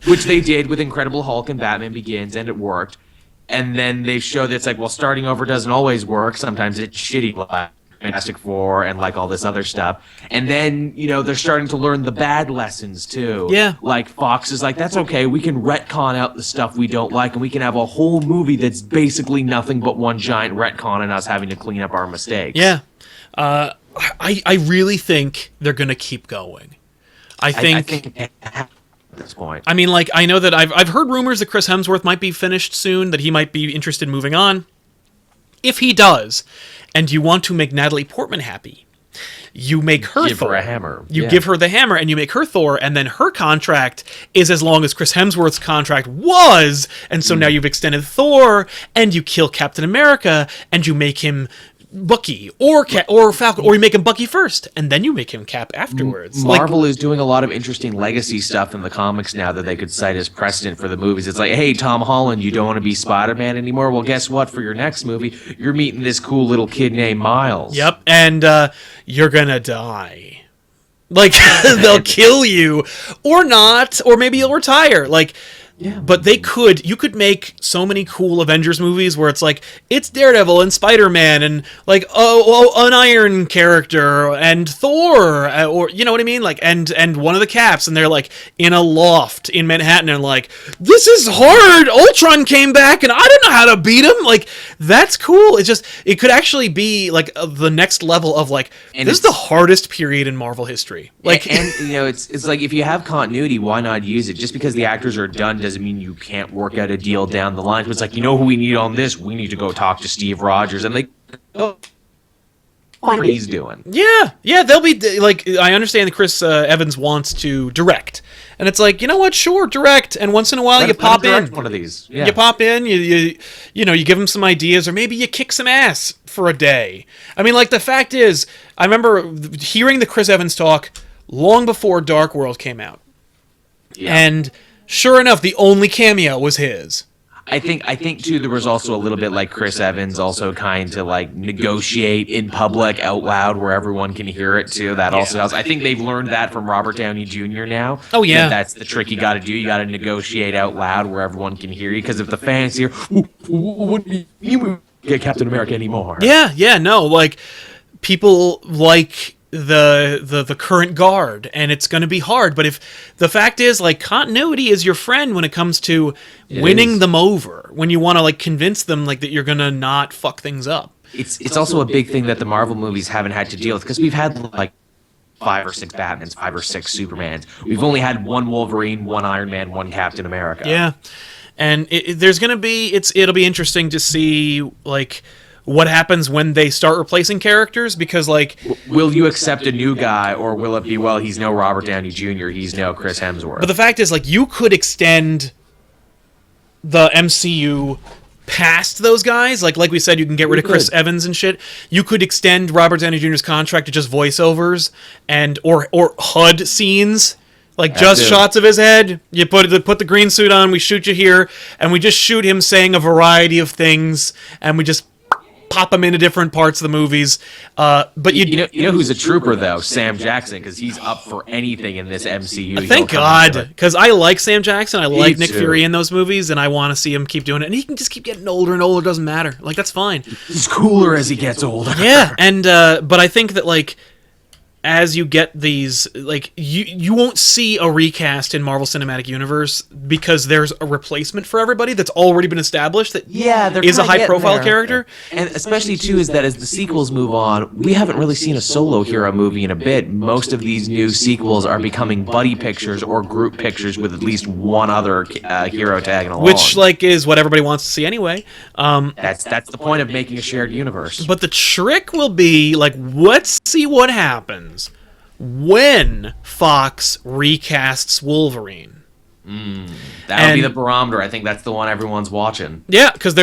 Speaker 1: Which
Speaker 2: they did with Incredible Hulk and Batman Begins, and it worked. And then they show that it's like, well, starting over doesn't always work. Sometimes it's shitty, like Fantastic Four and like all this other stuff. And then, they're starting to learn the bad lessons too.
Speaker 1: Yeah.
Speaker 2: Like, Fox is like, that's okay. We can retcon out the stuff we don't like, and we can have a whole movie that's basically nothing but one giant retcon and us having to clean up our mistakes.
Speaker 1: Yeah. I really think they're gonna keep going. I think
Speaker 2: at this point.
Speaker 1: I mean, like, I know that I've heard rumors that Chris Hemsworth might be finished soon, that he might be interested in moving on. If he does, and you want to make Natalie Portman happy, you make her
Speaker 2: give
Speaker 1: Thor.
Speaker 2: her a hammer.
Speaker 1: You give her the hammer, and you make her Thor, and then her contract is as long as Chris Hemsworth's contract was, and so now you've extended Thor, and you kill Captain America, and you make him Bucky or Falcon, or you make him Bucky first, and then you make him Cap afterwards.
Speaker 2: Marvel is doing a lot of interesting legacy stuff in the comics now that they could cite as precedent for the movies. It's like, hey, Tom Holland, you don't want to be Spider-Man anymore? Well, guess what? For your next movie, you're meeting this cool little kid named Miles.
Speaker 1: Yep, and you're gonna die. Like, they'll kill you, or not, or maybe you'll retire. Like, yeah. But you could make so many cool Avengers movies where it's like, it's Daredevil and Spider-Man and like, an Iron character and Thor, or, you know what I mean? Like, and one of the Caps, and they're like in a loft in Manhattan and like, this is hard! Ultron came back and I don't know how to beat him! Like, that's cool. It could actually be like the next level of like, and this is the hardest period in Marvel history. Like,
Speaker 2: and you know, it's like, if you have continuity, why not use it? Just because the actors are done doesn't mean you can't work out a deal down the line. But it's like, you know who we need on this? We need to go talk to Steve Rogers, and what he's doing.
Speaker 1: Yeah, they'll be like, I understand that Chris Evans wants to direct, and it's like, you know what? Sure, direct, and once in a while you pop in
Speaker 2: one of these. Yeah.
Speaker 1: You pop in, you give him some ideas, or maybe you kick some ass for a day. I mean, like, the fact is, I remember hearing the Chris Evans talk long before Dark World came out, and sure enough, the only cameo was his.
Speaker 2: I think too, there was also a little bit like Chris Evans also kind to like negotiate in public out loud where everyone can hear it too. That also helps. I think they've learned that from Robert Downey Jr. now.
Speaker 1: Oh yeah,
Speaker 2: that's the trick you got to do. You got to negotiate out loud where everyone can hear you, because if the fans hear, wouldn't you get Captain America anymore?
Speaker 1: Yeah, no, like, people like the current guard, and it's going to be hard. But if the fact is, like, continuity is your friend when it comes to winning them over, when you want to like convince them like that you're going to not fuck things up.
Speaker 2: It's also a big thing that the Marvel movies haven't had to deal with, because we've had like 5 or 6 Batmans, 5 or 6 Supermans. We've only had 1 Wolverine, 1 Iron Man, 1 Captain America.
Speaker 1: Yeah, and there's going to be it'll be interesting to see like what happens when they start replacing characters, because like,
Speaker 2: will you accept a new guy, or will it be, well, he's no Robert Downey Jr., he's no Chris Hemsworth?
Speaker 1: But the fact is, like, you could extend the MCU past those guys. Like we said, you can get rid of Chris Evans and shit. You could extend Robert Downey Jr.'s contract to just voiceovers and or HUD scenes. Like, just shots of his head. You put the green suit on, we shoot you here, and we just shoot him saying a variety of things, and we just pop him into different parts of the movies. But you
Speaker 2: know who's a trooper though? Sam Jackson, because he's up for anything in this MCU.
Speaker 1: Thank God, because I like Sam Jackson. I like Nick Fury in those movies, and I want to see him keep doing it. And he can just keep getting older and older. Doesn't matter. Like, that's fine.
Speaker 2: He's cooler as he gets older.
Speaker 1: Yeah, and but I think that like, as you get these, like, you won't see a recast in Marvel Cinematic Universe, because there's a replacement for everybody that's already been established that is a high-profile character.
Speaker 2: And especially, too, is that as the sequels move on, we haven't really seen a solo hero movie in a bit. Most of these new sequels are becoming buddy pictures or group pictures with at least one other hero tagging along.
Speaker 1: Which, like, is what everybody wants to see anyway.
Speaker 2: That's the point of making a shared universe.
Speaker 1: But the trick will be, like, let's see what happens when Fox recasts Wolverine.
Speaker 2: That'll be the barometer. I think that's the one everyone's watching.
Speaker 1: Yeah, because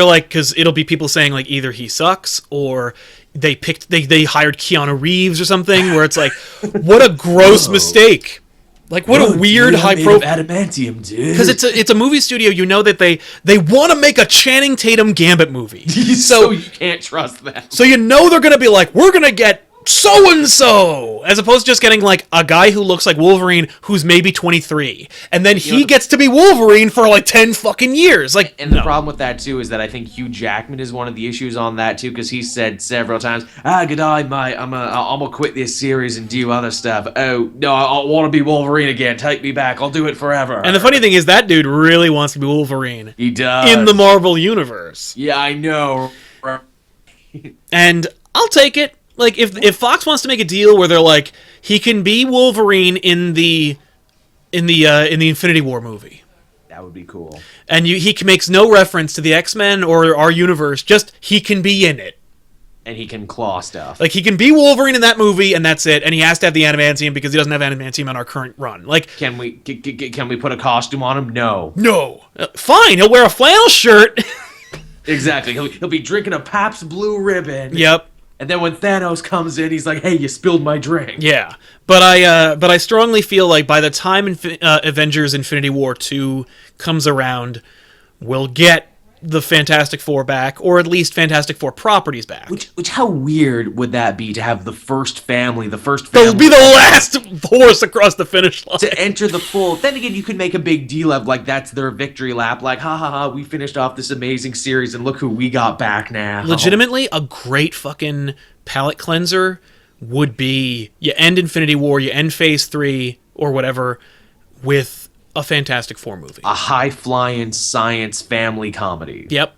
Speaker 1: it'll be people saying like either he sucks, or they hired Keanu Reeves or something, where it's like, what a gross mistake. Like, what a weird high-profile
Speaker 2: adamantium, dude.
Speaker 1: Because it's a movie studio, you know, that they want to make a Channing Tatum Gambit movie.
Speaker 2: So you can't trust that.
Speaker 1: So you know they're going to be like, we're going to get so-and-so, as opposed to just getting like a guy who looks like Wolverine who's maybe 23, and then he gets to be Wolverine for like 10 fucking years. Like,
Speaker 2: and the problem with that too is that I think Hugh Jackman is one of the issues on that too, because he said several times, good day, mate, I'm gonna quit this series and do other stuff. Oh no, I want to be Wolverine again, take me back, I'll do it forever.
Speaker 1: And the funny thing is, that dude really wants to be Wolverine.
Speaker 2: He does.
Speaker 1: In the Marvel Universe.
Speaker 2: Yeah, I know.
Speaker 1: And I'll take it. Like, if Fox wants to make a deal where they're like, he can be Wolverine in the Infinity War movie.
Speaker 2: That would be cool.
Speaker 1: And he makes no reference to the X-Men or our universe, just he can be in it.
Speaker 2: And he can claw stuff.
Speaker 1: Like, he can be Wolverine in that movie, and that's it. And he has to have the adamantium because he doesn't have adamantium on our current run. Like,
Speaker 2: can we put a costume on him? No.
Speaker 1: No. Fine, he'll wear a flannel shirt.
Speaker 2: Exactly. He'll be drinking a Pabst Blue Ribbon.
Speaker 1: Yep.
Speaker 2: And then when Thanos comes in, he's like, "Hey, you spilled my drink."
Speaker 1: Yeah, but I strongly feel like by the time Avengers: Infinity War 2 comes around, we'll get the Fantastic Four back, or at least Fantastic Four properties back.
Speaker 2: Which how weird would that be to have the first family
Speaker 1: They'll be the last horse across the finish line
Speaker 2: to enter the full. Then again, you could make a big deal of like that's their victory lap. Like, ha ha ha, we finished off this amazing series, and look who we got back now.
Speaker 1: Legitimately, a great fucking palate cleanser would be you end Infinity War, you end Phase 3 or whatever with a Fantastic Four movie.
Speaker 2: A high-flying science family comedy.
Speaker 1: Yep.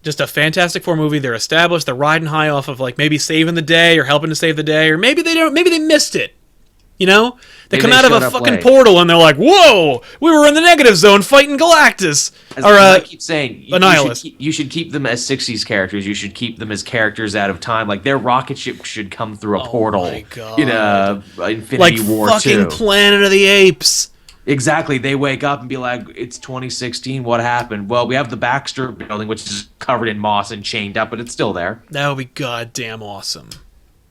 Speaker 1: Just a Fantastic Four movie. They're established. They're riding high off of like maybe saving the day or helping to save the day, or maybe they don't. Maybe they missed it. You know, they come out of a fucking portal and they're like, "Whoa, we were in the negative zone fighting Galactus."
Speaker 2: As I keep saying,
Speaker 1: Annihilus.
Speaker 2: You should keep them as 60s characters. You should keep them as characters out of time. Like their rocket ship should come through a portal in Infinity
Speaker 1: like
Speaker 2: War 2.
Speaker 1: Like fucking Planet of the Apes.
Speaker 2: Exactly. They wake up and be like, "It's 2016. What happened?" Well, we have the Baxter building, which is covered in moss and chained up, but it's still there.
Speaker 1: That would be goddamn awesome.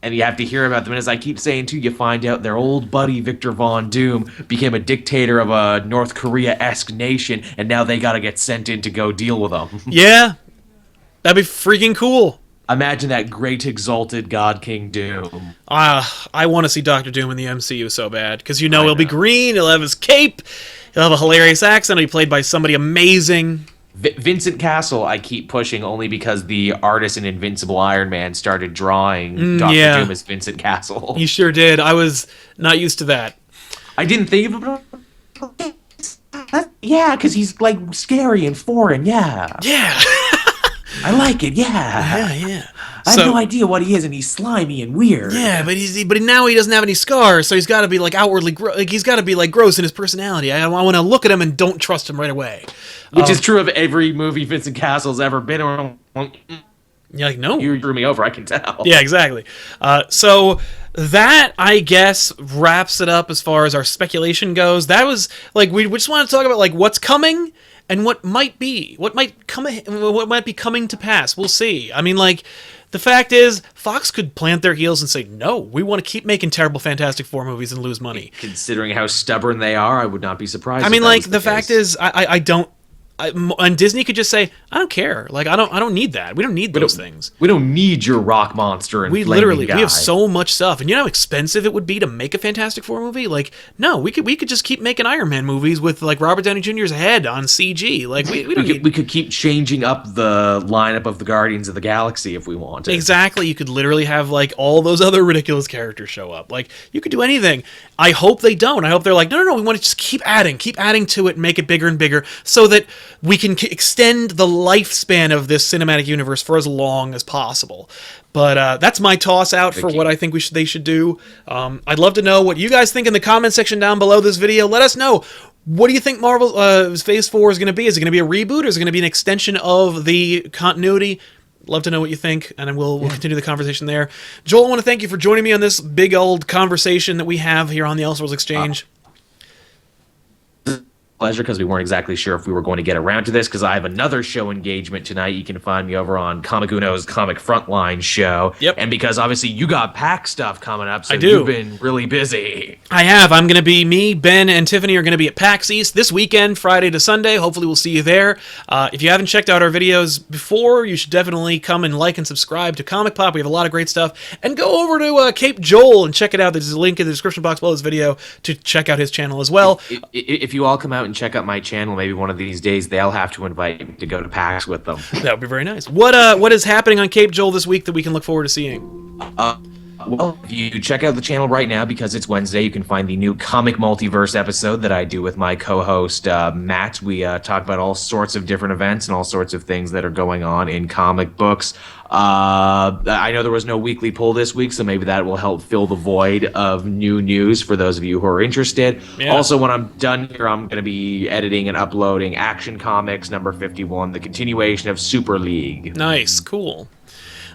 Speaker 2: And you have to hear about them. And as I keep saying, too, you find out their old buddy, Victor Von Doom, became a dictator of a North Korea-esque nation, and now they got to get sent in to go deal with them.
Speaker 1: Yeah. That'd be freaking cool.
Speaker 2: Imagine that great exalted God King Doom.
Speaker 1: I want to see Doctor Doom in the MCU so bad. Because he'll be green, he'll have his cape, he'll have a hilarious accent, he'll be played by somebody amazing.
Speaker 2: Vincent Castle, I keep pushing only because the artist in Invincible Iron Man started drawing Doctor Doom as Vincent Castle.
Speaker 1: He sure did. I was not used to that.
Speaker 2: I didn't think of it. Yeah, because he's like scary and foreign. Yeah.
Speaker 1: Yeah.
Speaker 2: I like it. Yeah.
Speaker 1: Yeah.
Speaker 2: I have no idea what he is, and he's slimy and weird.
Speaker 1: Yeah, but now he doesn't have any scars, so he's got to be like outwardly he's got to be like gross in his personality. I want to look at him and don't trust him right away.
Speaker 2: Which is true of every movie Vincent Castle's ever been in.
Speaker 1: You're like, no.
Speaker 2: You threw me over, I can tell.
Speaker 1: Yeah, exactly. So that, I guess, wraps it up as far as our speculation goes. That was, like, we just want to talk about, like, what's coming and what might be. What might be coming to pass. We'll see. I mean, like, the fact is, Fox could plant their heels and say, no, we want to keep making terrible Fantastic Four movies and lose money.
Speaker 2: Considering how stubborn they are, I would not be surprised.
Speaker 1: I mean, like, the fact is, I don't... and Disney could just say, I don't care. Like, I don't need that. We don't need those things.
Speaker 2: We don't need your rock monster and
Speaker 1: we have so much stuff. And you know how expensive it would be to make a Fantastic Four movie? Like, no, we could just keep making Iron Man movies with like Robert Downey Jr.'s head on CG. Like we
Speaker 2: could keep changing up the lineup of the Guardians of the Galaxy if we wanted.
Speaker 1: Exactly. You could literally have like all those other ridiculous characters show up. Like, you could do anything. I hope they don't. I hope they're like, no, we want to just keep adding to it and make it bigger and bigger so that we can extend the lifespan of this cinematic universe for as long as possible. But that's my toss out for what I think they should do. I'd love to know what you guys think in the comment section down below this video. Let us know. What do you think Marvel's Phase 4 is going to be? Is it going to be a reboot, or is it going to be an extension of the continuity? Love to know what you think, and we'll continue the conversation there. Joel, I want to thank you for joining me on this big old conversation that we have here on the Elseworlds Exchange.
Speaker 2: Pleasure, because we weren't exactly sure if we were going to get around to this, because I have another show engagement tonight. You can find me over on Comic Uno's Comic Frontline show.
Speaker 1: Yep.
Speaker 2: And because obviously you got pack stuff coming up, so
Speaker 1: I do.
Speaker 2: You've been really busy.
Speaker 1: I have. I'm going to be, me, Ben, and Tiffany are going to be at PAX East this weekend, Friday to Sunday. Hopefully we'll see you there. If you haven't checked out our videos before, you should definitely come and like and subscribe to ComicPOP. We have a lot of great stuff. And go over to Cape Joel and check it out. There's a link in the description box below this video to check out his channel as well.
Speaker 2: If you all come out and check out my channel, maybe one of these days they'll have to invite me to go to PAX with them.
Speaker 1: That would be very nice. What is happening on Cape Joel this week that we can look forward to seeing?
Speaker 2: Well, if you check out the channel right now because it's Wednesday, you can find the new Comic Multiverse episode that I do with my co-host Matt. We talk about all sorts of different events and all sorts of things that are going on in comic books. I know there was no weekly poll this week, so maybe that will help fill the void of new news for those of you who are interested.
Speaker 1: Yeah.
Speaker 2: Also, when I'm done here, I'm going to be editing and uploading Action Comics number 51, the continuation of Super League.
Speaker 1: Nice, cool.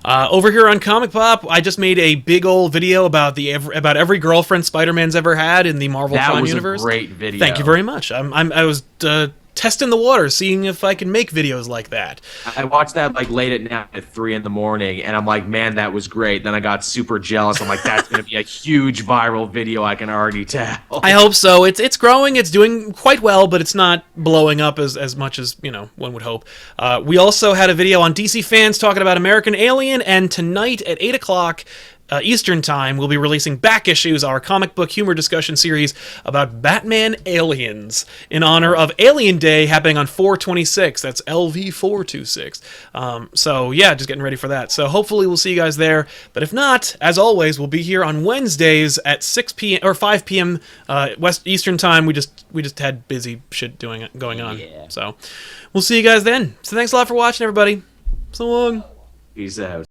Speaker 1: Over here on ComicPOP, I just made a big old video about every girlfriend Spider-Man's ever had in the Marvel Prime universe.
Speaker 2: That was a great video.
Speaker 1: Thank you very much. I was testing the water, seeing if I can make videos like that.
Speaker 2: I watched that like late at night at 3 a.m, and I'm like, man, that was great. Then I got super jealous. I'm like, that's going to be a huge viral video. I can already tell.
Speaker 1: I hope so. It's growing. It's doing quite well, but it's not blowing up as much as, one would hope. We also had a video on DC Fans talking about American Alien, and tonight at 8 o'clock Eastern Time, we'll be releasing Back Issues, our comic book humor discussion series about Batman Aliens, in honor of Alien Day happening on 4/26. That's LV426. So yeah, just getting ready for that. So hopefully we'll see you guys there. But if not, as always, we'll be here on Wednesdays at 6 p.m. or 5 p.m. West Eastern Time. We just had busy shit going on.
Speaker 2: Yeah.
Speaker 1: So we'll see you guys then. So thanks a lot for watching, everybody. So long.
Speaker 2: Peace out.